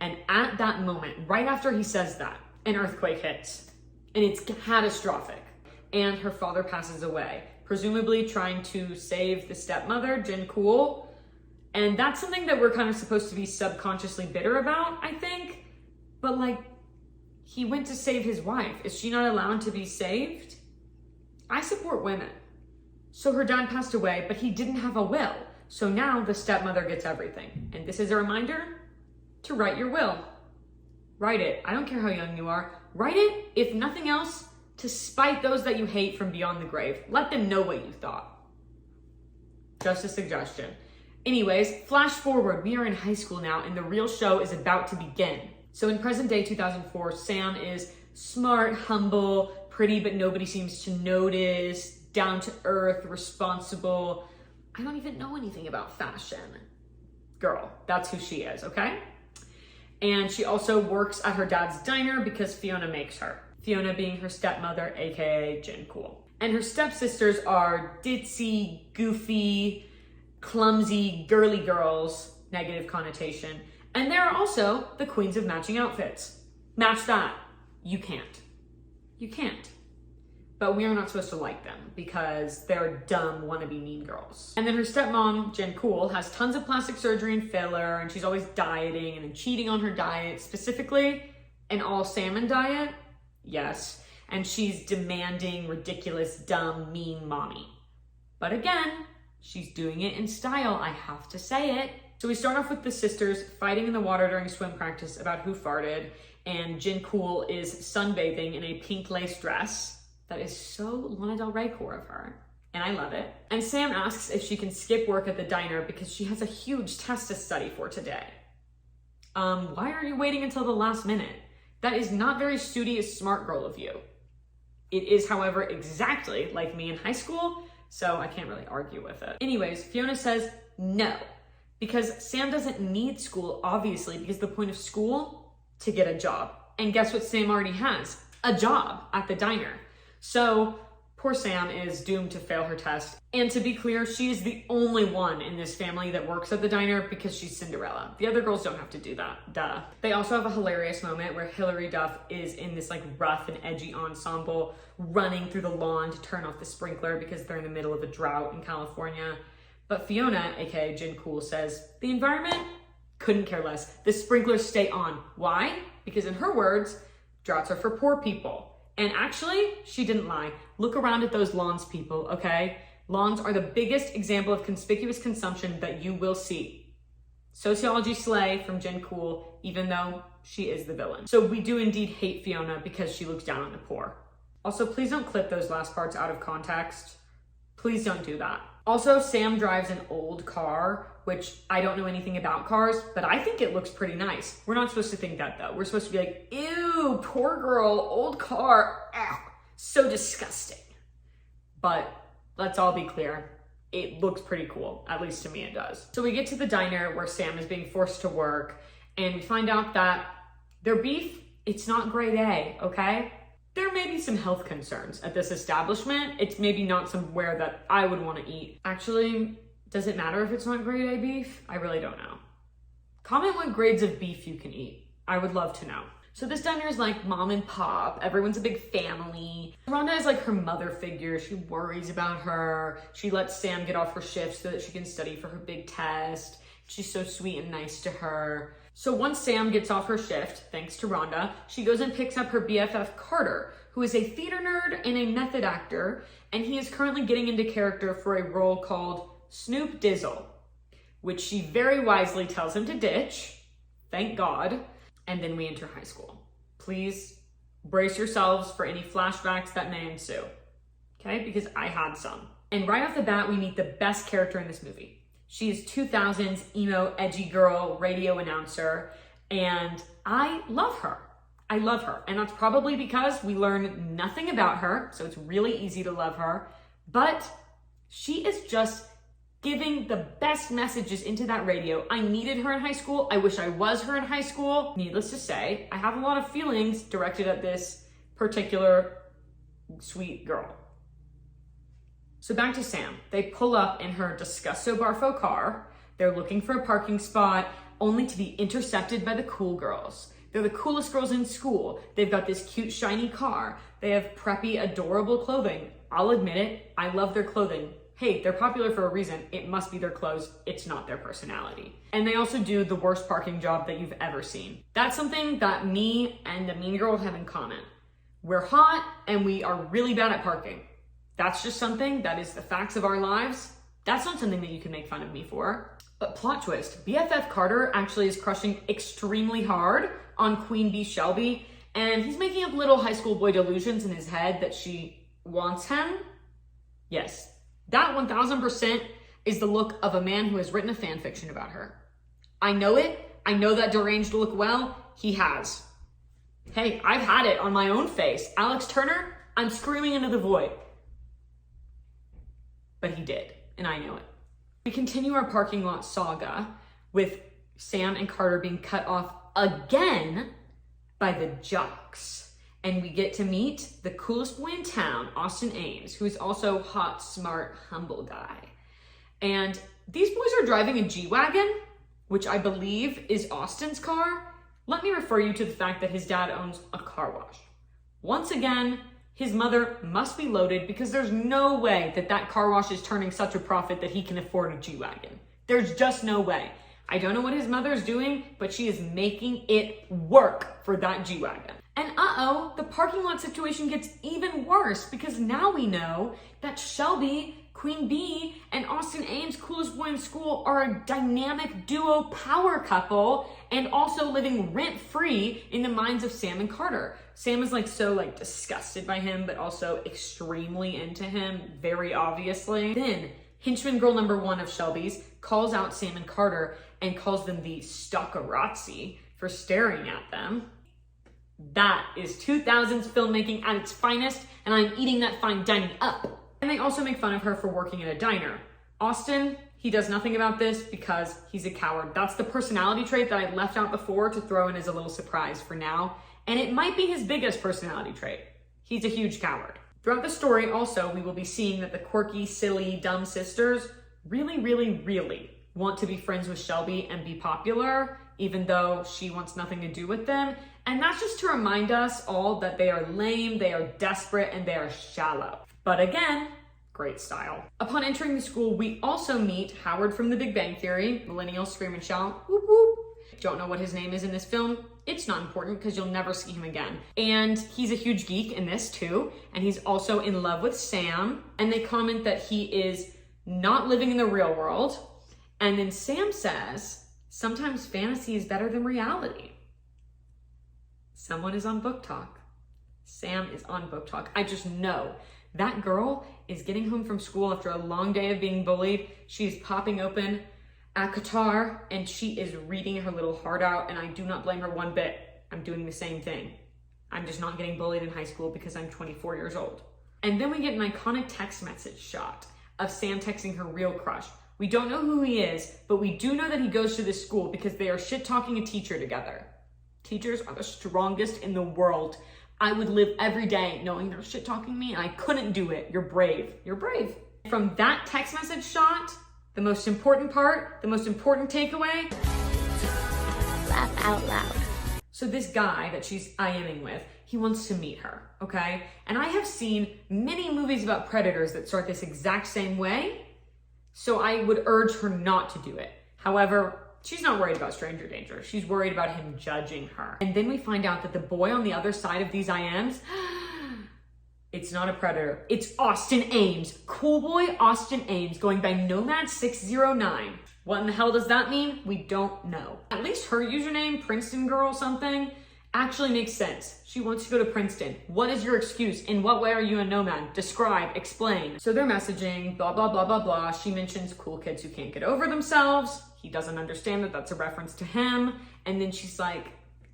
And at that moment, right after he says that, an earthquake hits. And it's catastrophic. And her father passes away, presumably trying to save the stepmother, Jen Cool. And that's something that we're kind of supposed to be subconsciously bitter about, I think. But like, he went to save his wife. Is she not allowed to be saved? I support women. So her dad passed away, but he didn't have a will. So now the stepmother gets everything. And this is a reminder to write your will. Write it. I don't care how young you are. Write it, if nothing else, to spite those that you hate from beyond the grave. Let them know what you thought. Just a suggestion. Anyways, flash forward. We are in high school now, and the real show is about to begin. So in present day 2004, Sam is smart, humble, pretty, but nobody seems to notice, down to earth, responsible. I don't even know anything about fashion. Girl, that's who she is, okay? And she also works at her dad's diner because Fiona makes her. Fiona being her stepmother, aka Jen Cool. And her stepsisters are ditzy, goofy, clumsy, girly girls, negative connotation. And they're also the queens of matching outfits. Match that. You can't. You can't. But we are not supposed to like them because they're dumb wannabe mean girls. And then her stepmom, Jen Cool, has tons of plastic surgery and filler, and she's always dieting and cheating on her diet, specifically an all salmon diet. Yes. And she's demanding, ridiculous, dumb, mean mommy. But again, she's doing it in style, I have to say it. So we start off with the sisters fighting in the water during swim practice about who farted, and Jen Cool is sunbathing in a pink lace dress. That is so Lana Del Rey core of her, and I love it. And Sam asks if she can skip work at the diner because she has a huge test to study for today. Why are you waiting until the last minute? That is not very studious, smart girl of you. It is, however, exactly like me in high school, so I can't really argue with it. Anyways, Fiona says no, because Sam doesn't need school, obviously, because the point of school, to get a job. And guess what Sam already has? a job at the diner. So poor Sam is doomed to fail her test. And to be clear, she is the only one in this family that works at the diner because she's Cinderella. The other girls don't have to do that, duh. They also have a hilarious moment where Hilary Duff is in this like rough and edgy ensemble running through the lawn to turn off the sprinkler because they're in the middle of a drought in California. But Fiona, aka Jen Cool, says, the environment couldn't care less. The sprinklers stay on. Why? Because in her words, droughts are for poor people. And actually, she didn't lie. Look around at those lawns, people, okay? Lawns are the biggest example of conspicuous consumption that you will see. Sociology slay from Jen Cool, even though she is the villain. So we do indeed hate Fiona because she looks down on the poor. Also, please don't clip those last parts out of context. Please don't do that. Also, Sam drives an old car, which I don't know anything about cars, but I think it looks pretty nice. We're not supposed to think that though. We're supposed to be like, ew, poor girl, old car, ow, so disgusting. But let's all be clear, it looks pretty cool, at least to me it does. So we get to the diner where Sam is being forced to work, and we find out that their beef, it's not grade A, okay? There may be some health concerns at this establishment. It's maybe not somewhere that I would want to eat. Actually, does it matter if it's not grade A beef? I really don't know. Comment what grades of beef you can eat. I would love to know. So this diner is like mom and pop. Everyone's a big family. Rhonda is like her mother figure. She worries about her. She lets Sam get off her shift so that she can study for her big test. She's so sweet and nice to her. So once Sam gets off her shift, thanks to Rhonda, she goes and picks up her BFF Carter, who is a theater nerd and a method actor, and he is currently getting into character for a role called Snoop Dizzle, which she very wisely tells him to ditch, thank God, and then we enter high school. Please brace yourselves for any flashbacks that may ensue, okay? Because I had some. And right off the bat, we meet the best character in this movie. She's 2000s emo, edgy girl, radio announcer, and I love her. I love her, and that's probably because we learn nothing about her, so it's really easy to love her, but she is just giving the best messages into that radio. I needed her in high school. I wish I was her in high school. Needless to say, I have a lot of feelings directed at this particular sweet girl. So back to Sam. They pull up in her Disgusto Barfo car. They're looking for a parking spot, only to be intercepted by the cool girls. They're the coolest girls in school. They've got this cute, shiny car. They have preppy, adorable clothing. I'll admit it, I love their clothing. Hey, they're popular for a reason. It must be their clothes. It's not their personality. And they also do the worst parking job that you've ever seen. That's something that me and the mean girl have in common. We're hot and we are really bad at parking. That's just something that is the facts of our lives. That's not something that you can make fun of me for. But plot twist, BFF Carter actually is crushing extremely hard on Queen Bee Shelby, and he's making up little high school boy delusions in his head that she wants him. Yes, that 1000% is the look of a man who has written a fan fiction about her. I know it. I know that deranged look well. He has. Hey, I've had it on my own face. Alex Turner, I'm screaming into the void. But he did, and I know it. We continue our parking lot saga with Sam and Carter being cut off again by the jocks. And we get to meet the coolest boy in town, Austin Ames, who is also hot, smart, humble guy. And these boys are driving a G-Wagon, which I believe is Austin's car. Let me refer you to the fact that his dad owns a car wash. Once again, his mother must be loaded because there's no way that that car wash is turning such a profit that he can afford a G-Wagon. There's just no way. I don't know what his mother is doing, but she is making it work for that G-Wagon. And the parking lot situation gets even worse because now we know that Shelby, Queen Bee, and Austin Ames, coolest boy in school, are a dynamic duo power couple and also living rent-free in the minds of Sam and Carter. Sam is so disgusted by him, but also extremely into him, very obviously. Then henchman girl number 1 of Shelby's calls out Sam and Carter and calls them the stalkerazzi for staring at them. That is 2000s filmmaking at its finest, and I'm eating that fine dining up. And they also make fun of her for working at a diner. Austin, he does nothing about this because he's a coward. That's the personality trait that I left out before to throw in as a little surprise for now. And it might be his biggest personality trait. He's a huge coward. Throughout the story, also, we will be seeing that the quirky, silly, dumb sisters really want to be friends with Shelby and be popular, even though she wants nothing to do with them. And that's just to remind us all that they are lame, they are desperate, and they are shallow. But again, great style. Upon entering the school, we also meet Howard from The Big Bang Theory. Millennials scream and shout, whoop whoop. Don't know what his name is in this film. It's not important because you'll never see him again. And he's a huge geek in this too. And he's also in love with Sam. And they comment that he is not living in the real world. And then Sam says, sometimes fantasy is better than reality. Someone is on Book Talk. Sam is on Book Talk. I just know that girl is getting home from school after a long day of being bullied. She's popping open a Qatar and she is reading her little heart out, and I do not blame her one bit. I'm doing the same thing. I'm just not getting bullied in high school because I'm 24 years old. And then we get an iconic text message shot of Sam texting her real crush. We don't know who he is, but we do know that he goes to this school because they are shit-talking a teacher together. Teachers are the strongest in the world. I would live every day knowing they're shit-talking me, and I couldn't do it. You're brave. You're brave. From that text message shot, the most important part, the most important takeaway, laugh out loud. So this guy that she's IMing with, he wants to meet her, okay? And I have seen many movies about predators that start this exact same way, so I would urge her not to do it. However, she's not worried about stranger danger. She's worried about him judging her. And then we find out that the boy on the other side of these IMs, it's not a predator. It's Austin Ames. Cool boy Austin Ames, going by Nomad609. What in the hell does that mean? We don't know. At least her username, Princeton Girl something, actually makes sense. She wants to go to Princeton. What is your excuse? In what way are you a nomad? Describe, explain. So they're messaging, blah, blah, blah, blah, blah. She mentions cool kids who can't get over themselves. He doesn't understand that that's a reference to him. And then she's like,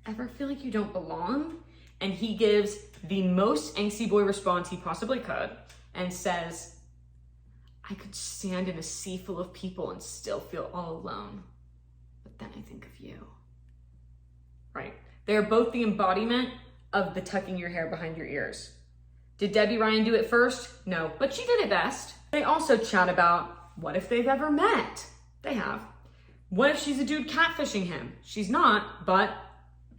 ever feel like you don't belong? And he gives the most angsty boy response he possibly could and says, I could stand in a sea full of people and still feel all alone. But then I think of you. Right. They are both the embodiment of the tucking your hair behind your ears. Did Debbie Ryan do it first? No, but she did it best. They also chat about what if they've ever met? They have. What if she's a dude catfishing him? She's not, but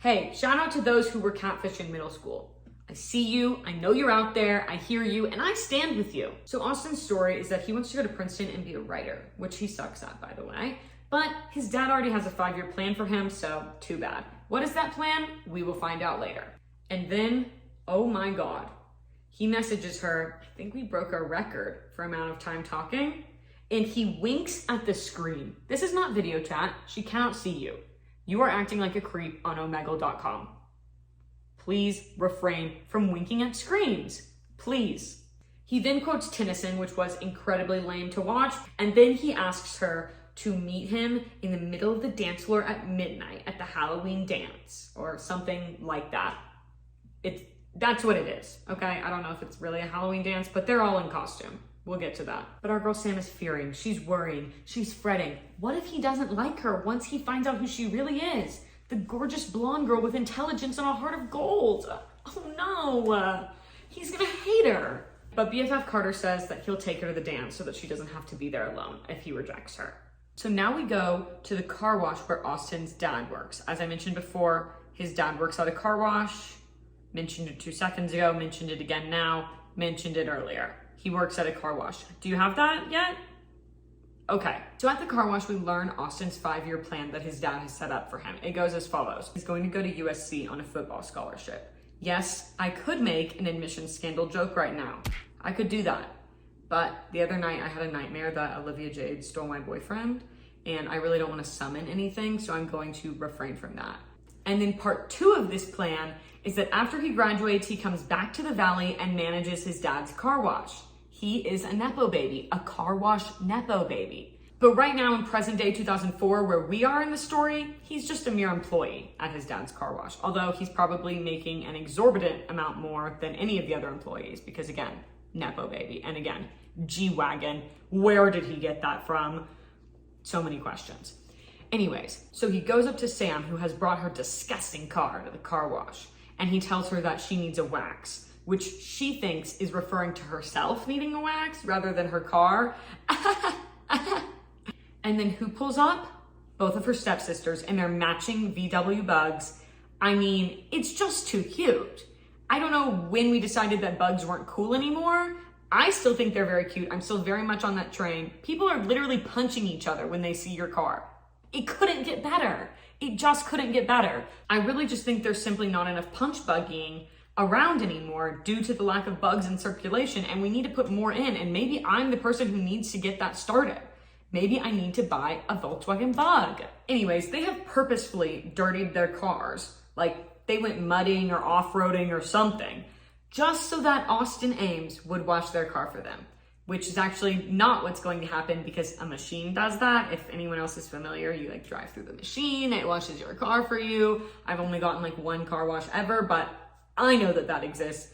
hey, shout out to those who were catfished in middle school. I see you, I know you're out there, I hear you, and I stand with you. So Austin's story is that he wants to go to Princeton and be a writer, which he sucks at, by the way. But his dad already has a 5-year plan for him, so too bad. What is that plan? We will find out later. And then, oh my God, he messages her, I think we broke our record for amount of time talking, and he winks at the screen. This is not video chat. She cannot see you. You are acting like a creep on omegle.com. Please refrain from winking at screens. Please. He then quotes Tennyson, which was incredibly lame to watch, and then he asks her to meet him in the middle of the dance floor at midnight at the Halloween dance, or something like that. That's what it is, okay? I don't know if it's really a Halloween dance, but they're all in costume. We'll get to that. But our girl Sam is fearing, she's worrying, she's fretting. What if he doesn't like her once he finds out who she really is? The gorgeous blonde girl with intelligence and a heart of gold. Oh no, he's gonna hate her. But BFF Carter says that he'll take her to the dance so that she doesn't have to be there alone if he rejects her. So now we go to the car wash where Austin's dad works. As I mentioned before, his dad works at a car wash. Mentioned it 2 seconds ago, mentioned it again now, mentioned it earlier. He works at a car wash. Do you have that yet? Okay, so at the car wash, we learn Austin's 5-year plan that his dad has set up for him. It goes as follows. He's going to go to USC on a football scholarship. Yes, I could make an admissions scandal joke right now. I could do that. But the other night I had a nightmare that Olivia Jade stole my boyfriend, and I really don't want to summon anything, so I'm going to refrain from that. And then part 2 of this plan is that after he graduates, he comes back to the Valley and manages his dad's car wash. He is a Nepo baby, a car wash Nepo baby. But right now in present day 2004, where we are in the story, he's just a mere employee at his dad's car wash. Although he's probably making an exorbitant amount more than any of the other employees because again, Nepo baby. And again, G-Wagon, where did he get that from? So many questions. Anyways, so he goes up to Sam, who has brought her disgusting car to the car wash. and he tells her that she needs a wax, which she thinks is referring to herself needing a wax rather than her car. And then who pulls up? Both of her stepsisters in their matching VW Bugs. I mean, it's just too cute. I don't know when we decided that Bugs weren't cool anymore. I still think they're very cute. I'm still very much on that train. People are literally punching each other when they see your car. It couldn't get better. It just couldn't get better. I really just think there's simply not enough punch buggying around anymore due to the lack of bugs in circulation, and we need to put more in, and maybe I'm the person who needs to get that started. Maybe I need to buy a Volkswagen Bug. Anyways, they have purposefully dirtied their cars, like they went mudding or off-roading or something, just so that Austin Ames would wash their car for them, which is actually not what's going to happen because a machine does that. If anyone else is familiar, you like drive through the machine, it washes your car for you. I've only gotten like one car wash ever, but I know that that exists.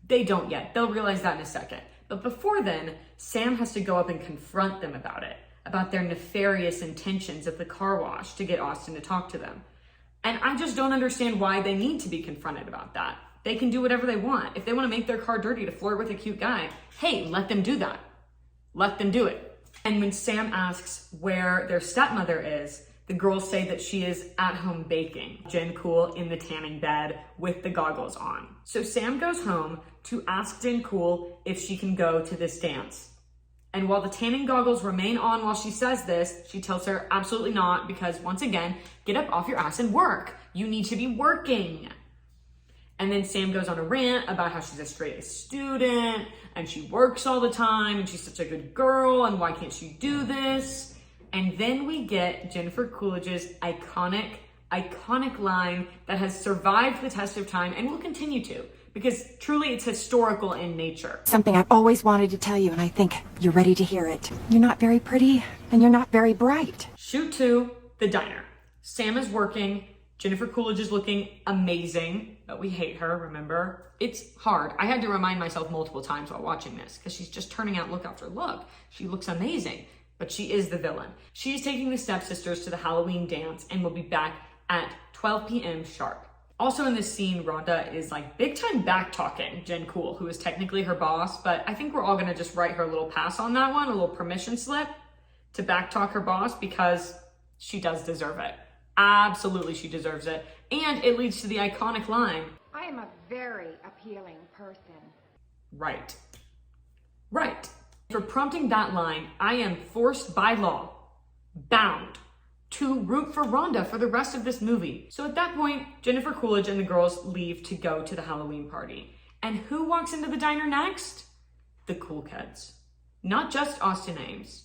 They don't yet. They'll realize that in a second. But before then, Sam has to go up and confront them about it, about their nefarious intentions of the car wash to get Austin to talk to them. And I just don't understand why they need to be confronted about that. They can do whatever they want. If they want to make their car dirty to flirt with a cute guy, hey, let them do that. Let them do it. And when Sam asks where their stepmother is, the girls say that she is at home baking. Jen Cool in the tanning bed with the goggles on. So Sam goes home to ask Jen Cool if she can go to this dance. And while the tanning goggles remain on while she says this, she tells her absolutely not, because once again, get up off your ass and work. You need to be working. And then Sam goes on a rant about how she's a straight A student and she works all the time and she's such a good girl and why can't she do this? And then we get Jennifer Coolidge's iconic line that has survived the test of time and will continue to, because truly it's historical in nature. Something I've always wanted to tell you, and I think you're ready to hear it. You're not very pretty and you're not very bright. Shoot to the diner. Sam is working. Jennifer Coolidge is looking amazing, but we hate her, remember? It's hard. I had to remind myself multiple times while watching this because she's just turning out look after look. She looks amazing, but she is the villain. She's taking the stepsisters to the Halloween dance and will be back at 12 p.m. sharp. Also in this scene, Rhonda is like big time back talking Jen Cool, who is technically her boss, but I think we're all gonna just write her a little pass on that one, a little permission slip to back talk her boss because she does deserve it. Absolutely, she deserves it. And it leads to the iconic line. I am a very appealing person. Right. Right. For prompting that line, I am forced by law, bound, to root for Rhonda for the rest of this movie. So at that point, Jennifer Coolidge and the girls leave to go to the Halloween party. And who walks into the diner next? The cool kids. Not just Austin Ames.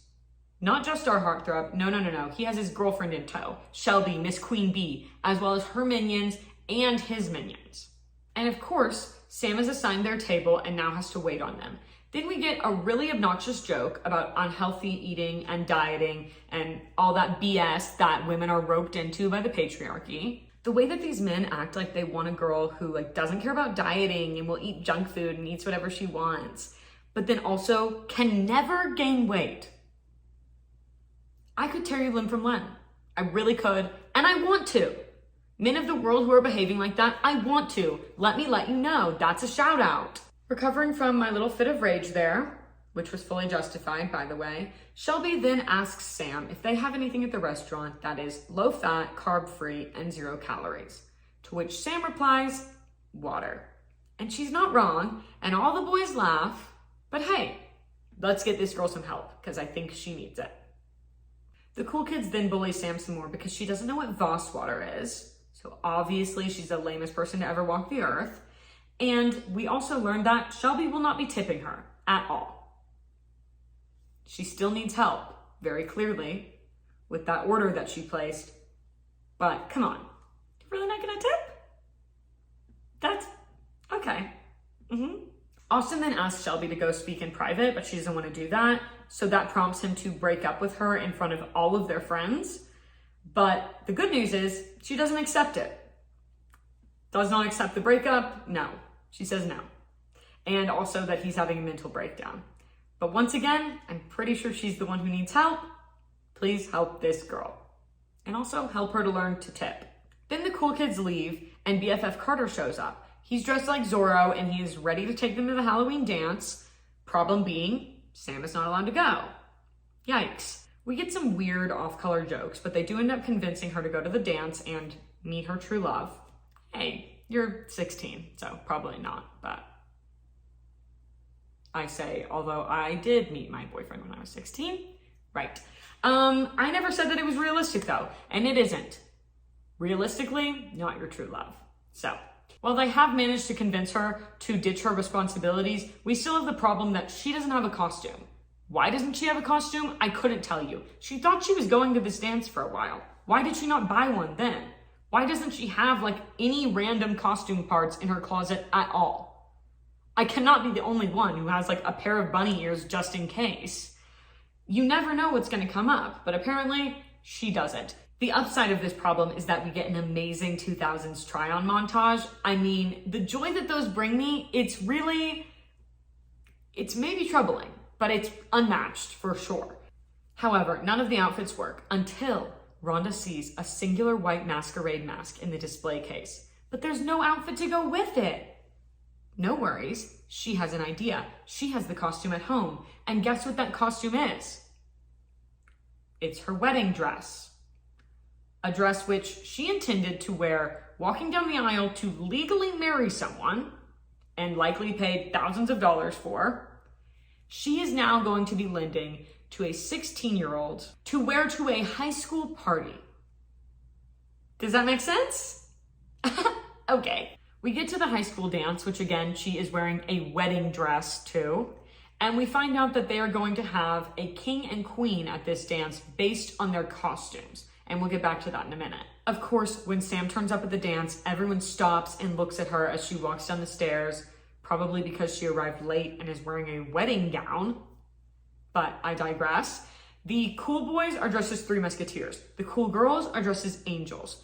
Not just our heartthrob. No. He has his girlfriend in tow, Shelby, Miss Queen Bee, as well as her minions and his minions. And of course, Sam is assigned their table and now has to wait on them. Then we get a really obnoxious joke about unhealthy eating and dieting and all that BS that women are roped into by the patriarchy. The way that these men act like they want a girl who like doesn't care about dieting and will eat junk food and eats whatever she wants, but then also can never gain weight. I could tear you limb from limb. I really could, and I want to. Men of the world who are behaving like that, I want to. Let me let you know. That's a shout out. Recovering from my little fit of rage there, which was fully justified, by the way, Shelby then asks Sam if they have anything at the restaurant that is low fat, carb free, and 0 calories. To which Sam replies, water. And she's not wrong, and all the boys laugh, but hey, let's get this girl some help, because I think she needs it. The cool kids then bully Sam some more because she doesn't know what Voss water is. So obviously she's the lamest person to ever walk the earth. And we also learned that Shelby will not be tipping her at all. She still needs help, very clearly, with that order that she placed. But come on, you're really not gonna tip? That's okay. Austin then asks Shelby to go speak in private, but she doesn't want to do that. So that prompts him to break up with her in front of all of their friends. But the good news is she doesn't accept it. Does not accept the breakup, no. She says no. And also that he's having a mental breakdown. But once again, I'm pretty sure she's the one who needs help. Please help this girl. And also help her to learn to tip. Then the cool kids leave and BFF Carter shows up. He's dressed like Zorro and he is ready to take them to the Halloween dance. Problem being, Sam is not allowed to go. Yikes. We get some weird off-color jokes, but they do end up convincing her to go to the dance and meet her true love. Hey, you're 16, so probably not, but I say, although I did meet my boyfriend when I was 16. Right. I never said that it was realistic though, and it isn't. Realistically, not your true love. So, while they have managed to convince her to ditch her responsibilities, we still have the problem that she doesn't have a costume. Why doesn't she have a costume? I couldn't tell you. She thought she was going to this dance for a while. Why did she not buy one then? Why doesn't she have like any random costume parts in her closet at all? I cannot be the only one who has like a pair of bunny ears just in case. You never know what's going to come up, but apparently she doesn't. The upside of this problem is that we get an amazing 2000s try-on montage. I mean, the joy that those bring me, it's maybe troubling, but it's unmatched for sure. However, none of the outfits work until Rhonda sees a singular white masquerade mask in the display case, but there's no outfit to go with it. No worries, she has an idea. She has the costume at home, and guess what that costume is? It's her wedding dress. A dress which she intended to wear walking down the aisle to legally marry someone, and likely paid thousands of dollars for. She is now going to be lending to a 16-year-old to wear to a high school party. Does that make sense? Okay. We get to the high school dance, which again, she is wearing a wedding dress too. And we find out that they are going to have a king and queen at this dance based on their costumes. And we'll get back to that in a minute. Of course, when Sam turns up at the dance, everyone stops and looks at her as she walks down the stairs, probably because she arrived late and is wearing a wedding gown. But I digress. The cool boys are dressed as Three Musketeers. The cool girls are dressed as angels.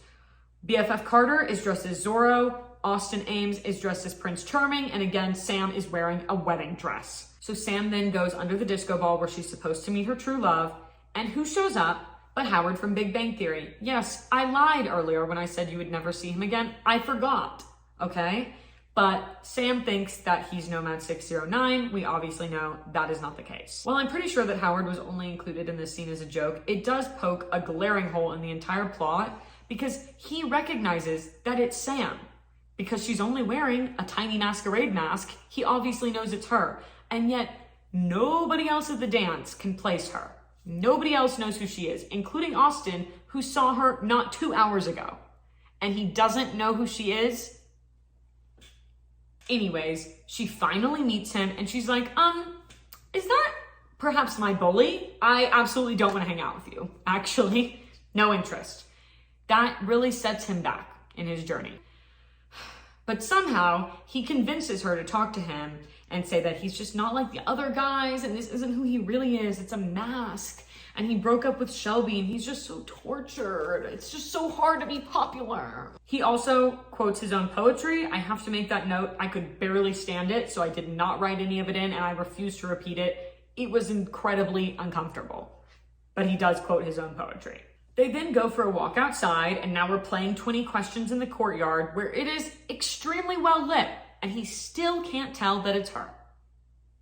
BFF Carter is dressed as Zorro. Austin Ames is dressed as Prince Charming. And again, Sam is wearing a wedding dress. So Sam then goes under the disco ball where she's supposed to meet her true love. And who shows up but Howard from Big Bang Theory? Yes, I lied earlier when I said you would never see him again. I forgot, okay? But Sam thinks that he's Nomad 609. We obviously know that is not the case. While I'm pretty sure that Howard was only included in this scene as a joke, it does poke a glaring hole in the entire plot because he recognizes that it's Sam. Because she's only wearing a tiny masquerade mask, he obviously knows it's her. And yet, nobody else at the dance can place her. Nobody else knows who she is, including Austin, who saw her not 2 hours ago. And he doesn't know who she is? Anyways, she finally meets him and she's like, is that perhaps my bully? I absolutely don't want to hang out with you. Actually, no interest. That really sets him back in his journey. But somehow he convinces her to talk to him and say that he's just not like the other guys and this isn't who he really is. It's a mask. And he broke up with Shelby and he's just so tortured. It's just so hard to be popular. He also quotes his own poetry. I have to make that note. I could barely stand it, so I did not write any of it in and I refuse to repeat it. It was incredibly uncomfortable. But he does quote his own poetry. They then go for a walk outside and now we're playing 20 questions in the courtyard where it is extremely well lit and he still can't tell that it's her.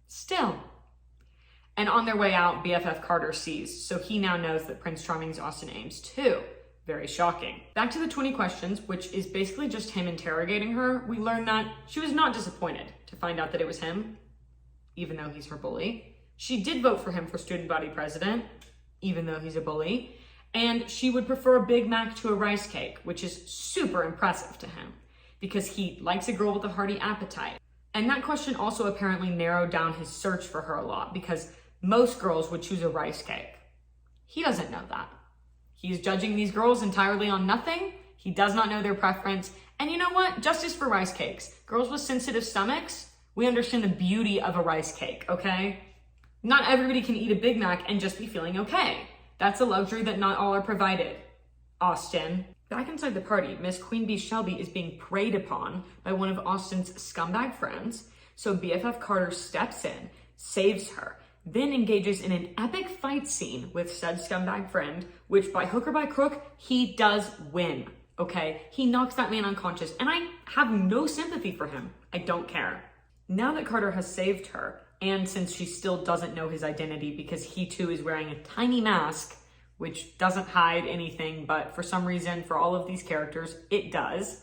Still. And on their way out, BFF Carter sees, so he now knows that Prince Charming is Austin Ames too. Very shocking. Back to the 20 questions, which is basically just him interrogating her. We learn that she was not disappointed to find out that it was him, even though he's her bully. She did vote for him for student body president, even though he's a bully. And she would prefer a Big Mac to a rice cake, which is super impressive to him because he likes a girl with a hearty appetite. And that question also apparently narrowed down his search for her a lot because most girls would choose a rice cake. He doesn't know that. He's judging these girls entirely on nothing. He does not know their preference. And you know what? Justice for rice cakes. Girls with sensitive stomachs, we understand the beauty of a rice cake, okay? Not everybody can eat a Big Mac and just be feeling okay. That's a luxury that not all are provided. Austin. Back inside the party, Miss Queen Bee Shelby is being preyed upon by one of Austin's scumbag friends. So BFF Carter steps in, saves her, then engages in an epic fight scene with said scumbag friend, which by hook or by crook, he does win. okay? He knocks that man unconscious, and I have no sympathy for him. I don't care. Now that Carter has saved her, and since she still doesn't know his identity because he too is wearing a tiny mask, which doesn't hide anything, but for some reason, for all of these characters, it does.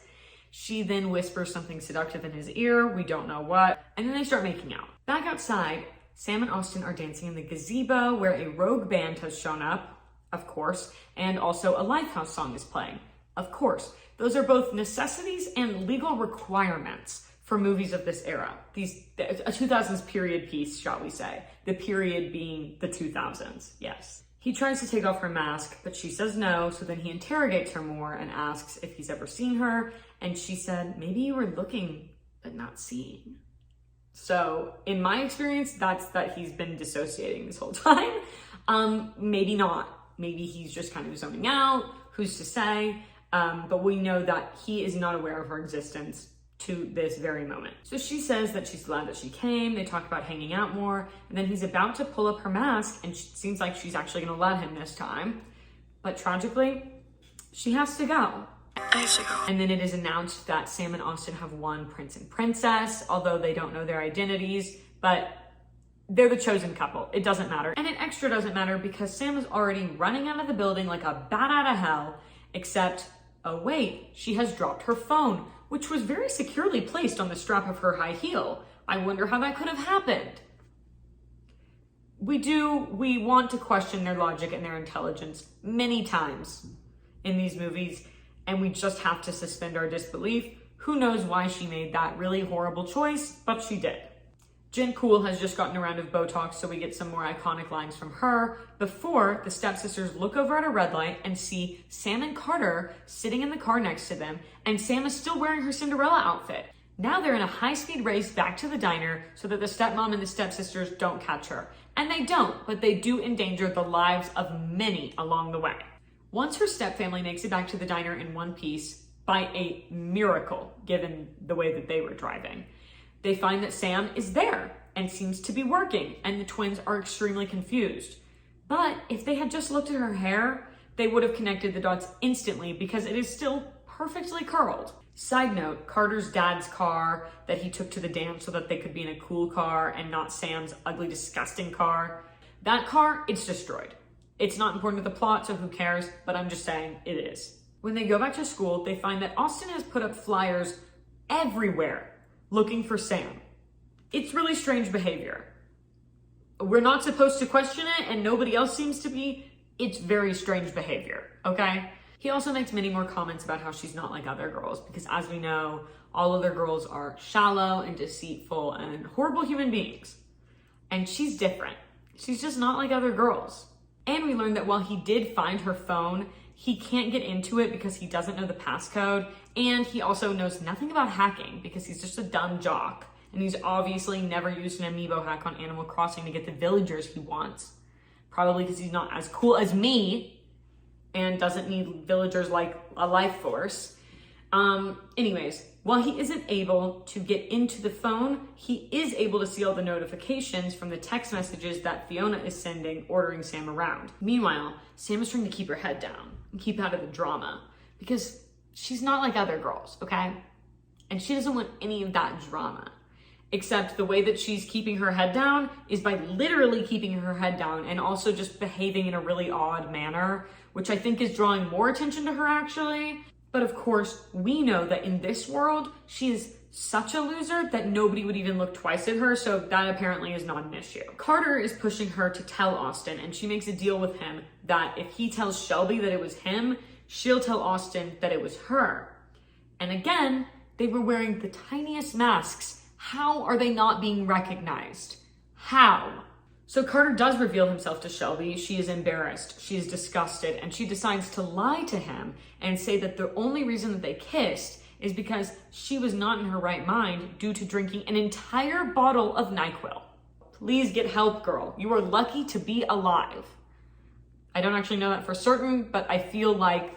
She then whispers something seductive in his ear, we don't know what, and then they start making out. Back outside, Sam and Austin are dancing in the gazebo where a rogue band has shown up, of course, and also a Lifehouse song is playing. Of course, those are both necessities and legal requirements for movies of this era. A 2000s period piece, shall we say. The period being the 2000s, yes. He tries to take off her mask, but she says no, so then he interrogates her more and asks if he's ever seen her, and she said, maybe you were looking, but not seeing. So, in my experience, that's that he's been dissociating this whole time. Maybe not. Maybe he's just kind of zoning out, who's to say, but we know that he is not aware of her existence to this very moment. So she says that she's glad that she came, they talk about hanging out more, and then he's about to pull up her mask, and it seems like she's actually gonna let him this time. But tragically, she has to go. And then it is announced that Sam and Austin have won Prince and Princess, although they don't know their identities, but they're the chosen couple. It doesn't matter. And it extra doesn't matter because Sam is already running out of the building like a bat out of hell, except, oh wait, she has dropped her phone, which was very securely placed on the strap of her high heel. I wonder how that could have happened. We want to question their logic and their intelligence many times in these movies, and we just have to suspend our disbelief. Who knows why she made that really horrible choice, but she did. Jen Cool has just gotten a round of Botox, so we get some more iconic lines from her before the stepsisters look over at a red light and see Sam and Carter sitting in the car next to them, and Sam is still wearing her Cinderella outfit. Now they're in a high-speed race back to the diner so that the stepmom and the stepsisters don't catch her. And they don't, but they do endanger the lives of many along the way. Once her stepfamily makes it back to the diner in one piece, by a miracle, given the way that they were driving, they find that Sam is there and seems to be working, and the twins are extremely confused. But if they had just looked at her hair, they would have connected the dots instantly because it is still perfectly curled. Side note, Carter's dad's car that he took to the dance so that they could be in a cool car and not Sam's ugly, disgusting car, that car, it's destroyed. It's not important to the plot, so who cares, but I'm just saying it is. When they go back to school, they find that Austin has put up flyers everywhere looking for Sam. It's really strange behavior. We're not supposed to question it, and nobody else seems to be. It's very strange behavior, okay? He also makes many more comments about how she's not like other girls, because as we know, all other girls are shallow and deceitful and horrible human beings. And she's different. She's just not like other girls. And we learned that while he did find her phone, he can't get into it because he doesn't know the passcode, and he also knows nothing about hacking because he's just a dumb jock. And he's obviously never used an amiibo hack on Animal Crossing to get the villagers he wants. Probably because he's not as cool as me and doesn't need villagers like a life force. Anyways, while he isn't able to get into the phone, he is able to see all the notifications from the text messages that Fiona is sending, ordering Sam around. Meanwhile, Sam is trying to keep her head down and keep out of the drama because she's not like other girls, okay? And she doesn't want any of that drama. Except the way that she's keeping her head down is by literally keeping her head down and also just behaving in a really odd manner, which I think is drawing more attention to her actually. But of course, we know that in this world, she is such a loser that nobody would even look twice at her, so that apparently is not an issue. Carter is pushing her to tell Austin, and she makes a deal with him that if he tells Shelby that it was him, she'll tell Austin that it was her. And again, they were wearing the tiniest masks. How are they not being recognized? How? So Carter does reveal himself to Shelby. She is embarrassed, she is disgusted, and she decides to lie to him and say that the only reason that they kissed is because she was not in her right mind due to drinking an entire bottle of NyQuil. Please get help, girl. You are lucky to be alive. I don't actually know that for certain, but I feel like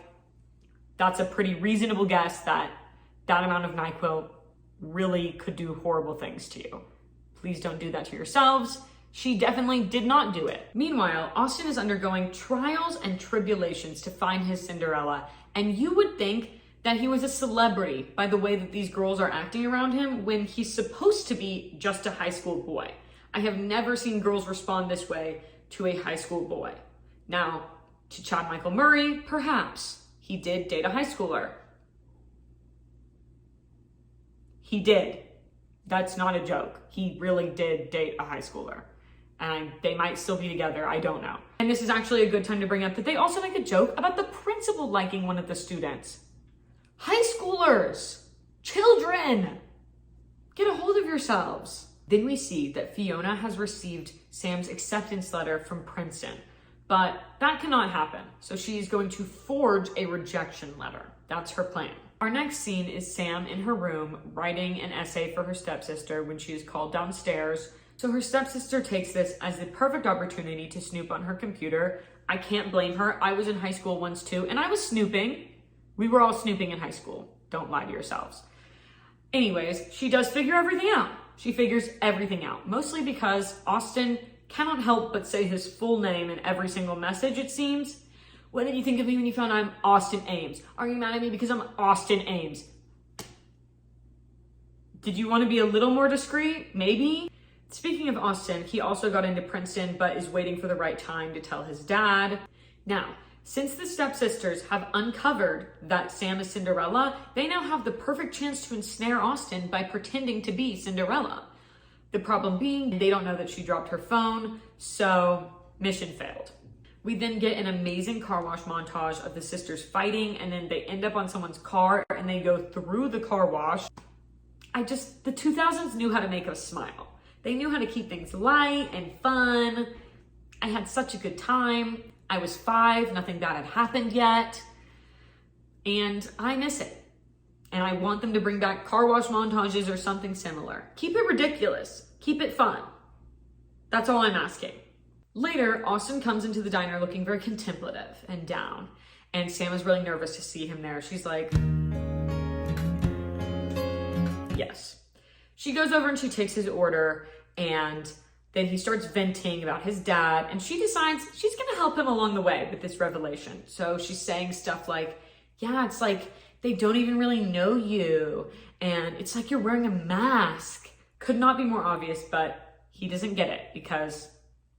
that's a pretty reasonable guess that that amount of NyQuil really could do horrible things to you. Please don't do that to yourselves. She definitely did not do it. Meanwhile, Austin is undergoing trials and tribulations to find his Cinderella, and you would think that he was a celebrity by the way that these girls are acting around him when he's supposed to be just a high school boy. I have never seen girls respond this way to a high school boy. Now, to Chad Michael Murray, perhaps. He did date a high schooler. He did. That's not a joke. He really did date a high schooler. And they might still be together, I don't know. And this is actually a good time to bring up that they also make a joke about the principal liking one of the students. High schoolers, children, get a hold of yourselves. Then we see that Fiona has received Sam's acceptance letter from Princeton, but that cannot happen. So she's going to forge a rejection letter. That's her plan. Our next scene is Sam in her room writing an essay for her stepsister when she is called downstairs. So her stepsister takes this as the perfect opportunity to snoop on her computer. I can't blame her. I was in high school once too, and I was snooping. We were all snooping in high school. Don't lie to yourselves. Anyways, she does figure everything out. She figures everything out, mostly because Austin cannot help but say his full name in every single message, it seems. What did you think of me when you found I'm Austin Ames? Are you mad at me because I'm Austin Ames? Did you want to be a little more discreet? Maybe? Speaking of Austin, he also got into Princeton, but is waiting for the right time to tell his dad. Now, since the stepsisters have uncovered that Sam is Cinderella, they now have the perfect chance to ensnare Austin by pretending to be Cinderella. The problem being, they don't know that she dropped her phone, so mission failed. We then get an amazing car wash montage of the sisters fighting, and then they end up on someone's car and they go through the car wash. The 2000s knew how to make us smile. They knew how to keep things light and fun. I had such a good time. I was 5, nothing bad had happened yet. And I miss it. And I want them to bring back car wash montages or something similar. Keep it ridiculous. Keep it fun. That's all I'm asking. Later, Austin comes into the diner looking very contemplative and down. And Sam is really nervous to see him there. She's like, yes. She goes over and she takes his order, and then he starts venting about his dad, and she decides she's gonna help him along the way with this revelation. So she's saying stuff like, yeah, it's like they don't even really know you, and it's like you're wearing a mask. Could not be more obvious, but he doesn't get it because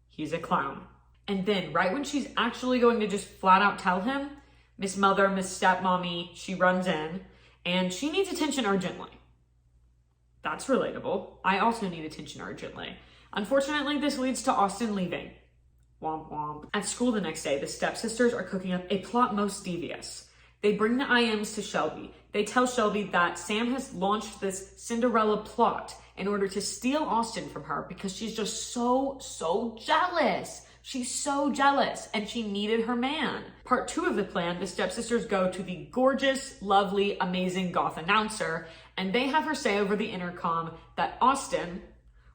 he's a clown. And then right when she's actually going to just flat out tell him, Miss Mother, Miss Stepmommy, she runs in, and she needs attention urgently. That's relatable. I also need attention urgently. Unfortunately, this leads to Austin leaving. Womp womp. At school the next day, the stepsisters are cooking up a plot most devious. They bring the IMs to Shelby. They tell Shelby that Sam has launched this Cinderella plot in order to steal Austin from her because she's just so jealous. She's so jealous, and she needed her man. Part 2 of the plan, the stepsisters go to the gorgeous, lovely, amazing goth announcer, and they have her say over the intercom that Austin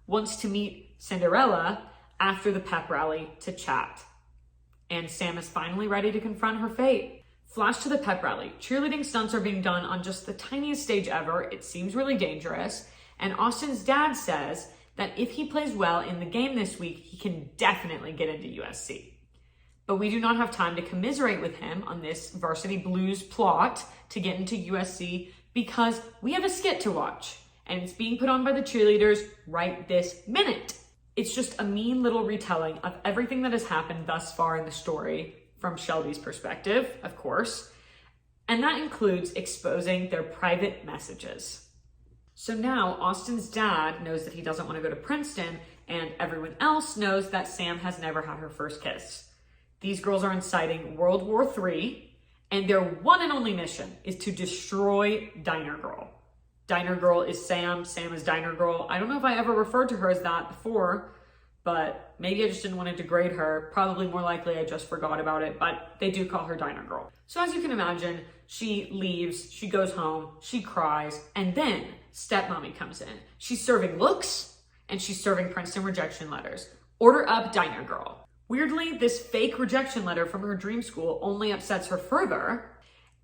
wants to meet Cinderella after the pep rally to chat. And Sam is finally ready to confront her fate. Flash to the pep rally. Cheerleading stunts are being done on just the tiniest stage ever. It seems really dangerous. And Austin's dad says that if he plays well in the game this week, he can definitely get into USC. But we do not have time to commiserate with him on this Varsity Blues plot to get into USC because we have a skit to watch, and it's being put on by the cheerleaders right this minute. It's just a mean little retelling of everything that has happened thus far in the story from Shelby's perspective, of course, and that includes exposing their private messages. So now Austin's dad knows that he doesn't want to go to Princeton, and everyone else knows that Sam has never had her first kiss. These girls are inciting World War III, and their one and only mission is to destroy Diner Girl. Diner Girl is Sam, Sam is Diner Girl. I don't know if I ever referred to her as that before, but maybe I just didn't want to degrade her. Probably more likely I just forgot about it, but they do call her Diner Girl. So as you can imagine, she leaves, she goes home, she cries, and then Stepmommy comes in. She's serving looks, and she's serving Princeton rejection letters. Order up, Diner Girl. Weirdly, this fake rejection letter from her dream school only upsets her further,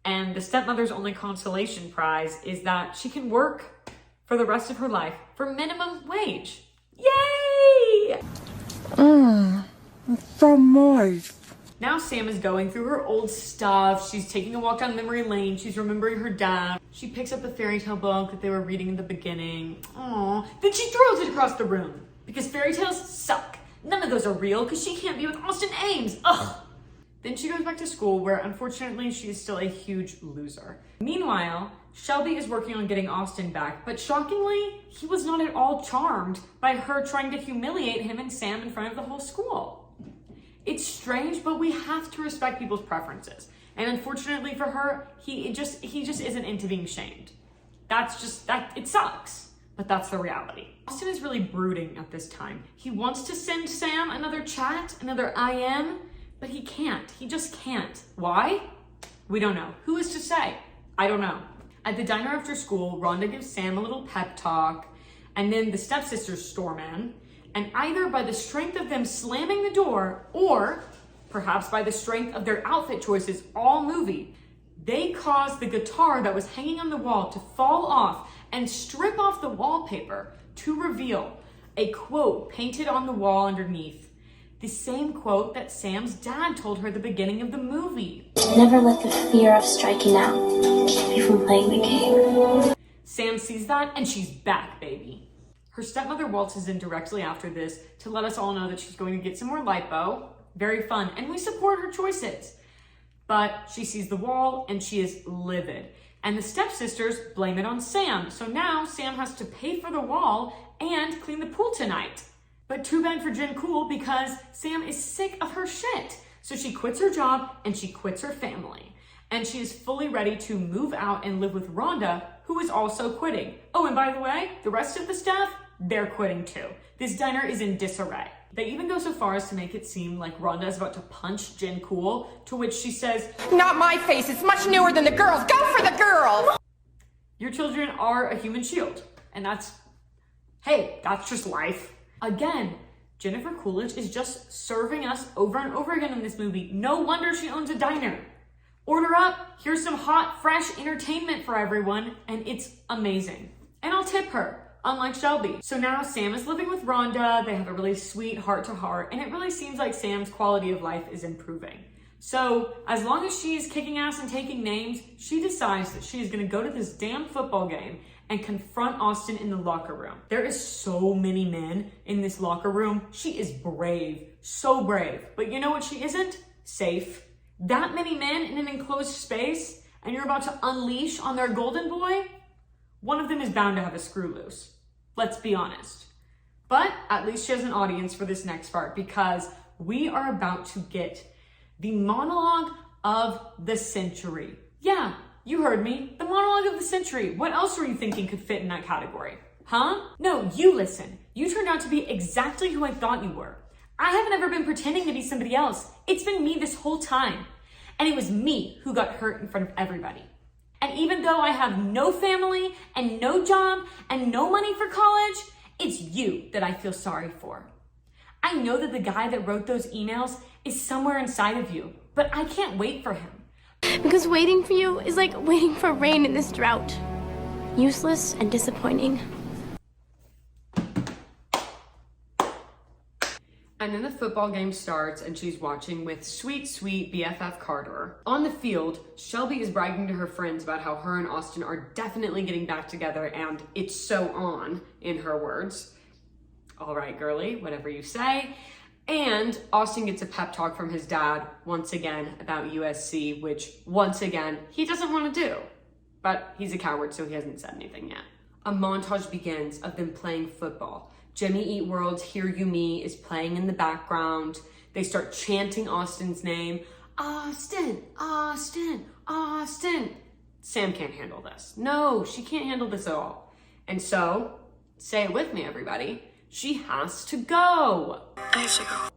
and the stepmother's only consolation prize is that she can work for the rest of her life for minimum wage. Yay! So moist. Now Sam is going through her old stuff. She's taking a walk down memory lane. She's remembering her dad. She picks up the fairy tale book that they were reading in the beginning. Aww. Then she throws it across the room because fairy tales suck. None of those are real because she can't be with Austin Ames. Ugh. Then she goes back to school where unfortunately she is still a huge loser. Meanwhile, Shelby is working on getting Austin back, but shockingly, he was not at all charmed by her trying to humiliate him and Sam in front of the whole school. It's strange, but we have to respect people's preferences. And unfortunately for her, he just isn't into being shamed. It sucks, but that's the reality. Austin is really brooding at this time. He wants to send Sam another chat, another IM, but he can't. He just can't. Why? We don't know. Who is to say? I don't know. At the diner after school, Rhonda gives Sam a little pep talk, and then the stepsisters storm in, and either by the strength of them slamming the door, or perhaps by the strength of their outfit choices all movie, they cause the guitar that was hanging on the wall to fall off and strip off the wallpaper to reveal a quote painted on the wall underneath. The same quote that Sam's dad told her at the beginning of the movie. Never let the fear of striking out keep you from playing the game. Sam sees that and she's back, baby. Her stepmother waltzes in directly after this to let us all know that she's going to get some more lipo. Very fun, and we support her choices. But she sees the wall and she is livid. And the stepsisters blame it on Sam. So now Sam has to pay for the wall and clean the pool tonight. But too bad for Jen Cool because Sam is sick of her shit. So she quits her job and she quits her family. And she is fully ready to move out and live with Rhonda, who is also quitting. Oh, and by the way, the rest of the staff, they're quitting too. This diner is in disarray. They even go so far as to make it seem like Rhonda is about to punch Jen Cool, to which she says, Not my face, it's much newer than the girls. Go for the girls! Your children are a human shield. And that's just life. Again, Jennifer Coolidge is just serving us over and over again in this movie. No wonder she owns a diner. Order up, here's some hot, fresh entertainment for everyone, and it's amazing. And I'll tip her, unlike Shelby. So now Sam is living with Rhonda, they have a really sweet heart-to-heart, and it really seems like Sam's quality of life is improving. So as long as she's kicking ass and taking names, she decides that she is gonna go to this damn football game and confront Austin in the locker room. There is so many men in this locker room. She is brave, so brave. But you know what she isn't? Safe. That many men in an enclosed space, and you're about to unleash on their golden boy? One of them is bound to have a screw loose. Let's be honest. But at least she has an audience for this next part because we are about to get the monologue of the century. Yeah, you heard me. The monologue of the century. What else were you thinking could fit in that category? Huh? No, you listen. You turned out to be exactly who I thought you were. I haven't ever been pretending to be somebody else. It's been me this whole time. And it was me who got hurt in front of everybody. And even though I have no family and no job and no money for college, it's you that I feel sorry for. I know that the guy that wrote those emails is somewhere inside of you, but I can't wait for him. Because waiting for you is like waiting for rain in this drought. Useless and disappointing. And then the football game starts and she's watching with sweet, sweet BFF Carter. On the field, Shelby is bragging to her friends about how her and Austin are definitely getting back together and it's so on, in her words. All right, girly, whatever you say. And Austin gets a pep talk from his dad, once again, about USC, which, once again, he doesn't want to do. But he's a coward, so he hasn't said anything yet. A montage begins of them playing football. Jimmy Eat World's Hear You Me is playing in the background. They start chanting Austin's name. Austin, Austin, Austin. Sam can't handle this. No, she can't handle this at all. And so, say it with me, everybody. She has to go. I have to go.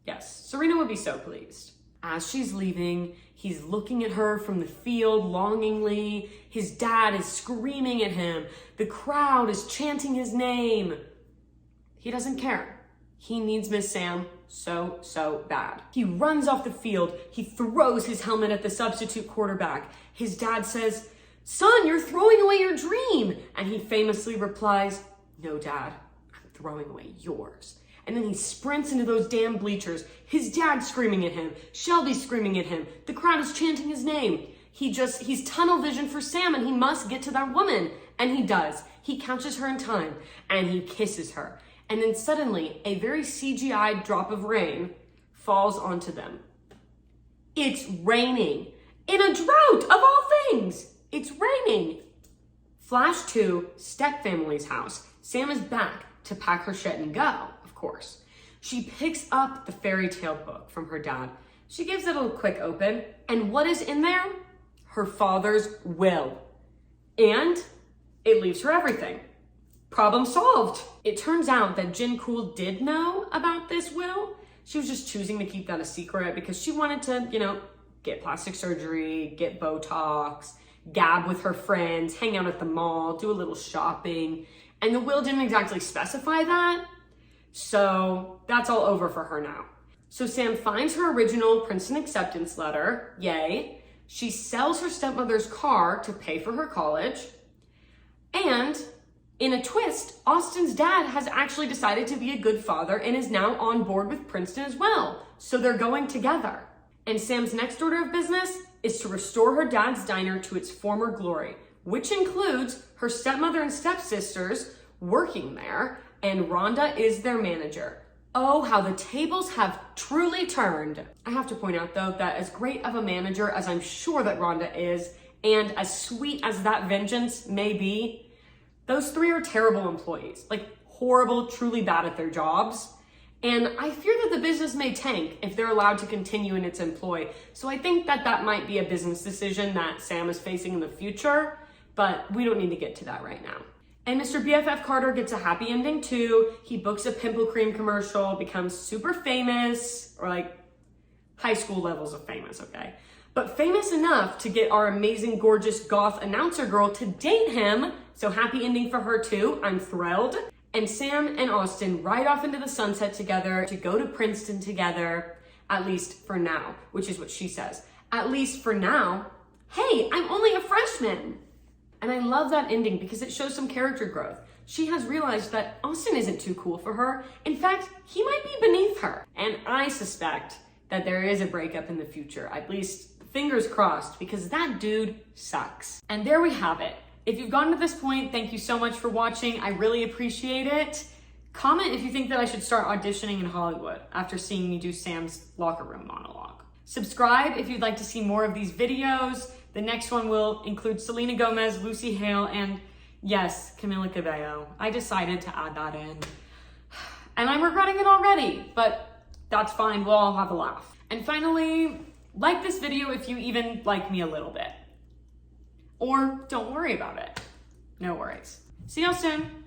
Yes, Serena would be so pleased. As she's leaving, he's looking at her from the field longingly. His dad is screaming at him. The crowd is chanting his name. He doesn't care. He needs Miss Sam so bad. He runs off the field. He throws his helmet at the substitute quarterback. His dad says, "Son, you're throwing away your dream." And he famously replies, "No, Dad. Throwing away yours." And then he sprints into those damn bleachers. His dad's screaming at him. Shelby's screaming at him. The crowd is chanting his name. He's tunnel vision for Sam, and he must get to that woman. And he does. He catches her in time, and he kisses her. And then suddenly, a very CGI drop of rain falls onto them. It's raining. In a drought, of all things. It's raining. Flash to stepfamily's house. Sam is back to pack her shit and go, of course. She picks up the fairy tale book from her dad. She gives it a quick open. And what is in there? Her father's will. And it leaves her everything. Problem solved. It turns out that Jin Cool did know about this will. She was just choosing to keep that a secret because she wanted to, get plastic surgery, get Botox, gab with her friends, hang out at the mall, do a little shopping. And the will didn't exactly specify that. So that's all over for her now. So Sam finds her original Princeton acceptance letter. Yay. She sells her stepmother's car to pay for her college. And in a twist, Austin's dad has actually decided to be a good father and is now on board with Princeton as well. So they're going together. And Sam's next order of business is to restore her dad's diner to its former glory, which includes her stepmother and stepsisters working there, and Rhonda is their manager. Oh, how the tables have truly turned. I have to point out, though, that as great of a manager as I'm sure that Rhonda is, and as sweet as that vengeance may be, those three are terrible employees, like horrible, truly bad at their jobs. And I fear that the business may tank if they're allowed to continue in its employ. So I think that might be a business decision that Sam is facing in the future, but we don't need to get to that right now. And Mr. BFF Carter gets a happy ending too. He books a pimple cream commercial, becomes super famous, or like high school levels of famous, okay? But famous enough to get our amazing, gorgeous goth announcer girl to date him. So happy ending for her too. I'm thrilled. And Sam and Austin ride off into the sunset together to go to Princeton together, at least for now, which is what she says. At least for now. Hey, I'm only a freshman. And I love that ending because it shows some character growth. She has realized that Austin isn't too cool for her. In fact, he might be beneath her. And I suspect that there is a breakup in the future, at least fingers crossed, because that dude sucks. And there we have it. If you've gotten to this point, thank you so much for watching. I really appreciate it. Comment if you think that I should start auditioning in Hollywood after seeing me do Sam's locker room monologue. Subscribe if you'd like to see more of these videos. The next one will include Selena Gomez, Lucy Hale, and yes, Camila Cabello. I decided to add that in. And I'm regretting it already, but that's fine. We'll all have a laugh. And finally, like this video if you even like me a little bit. Or don't worry about it. No worries. See y'all soon.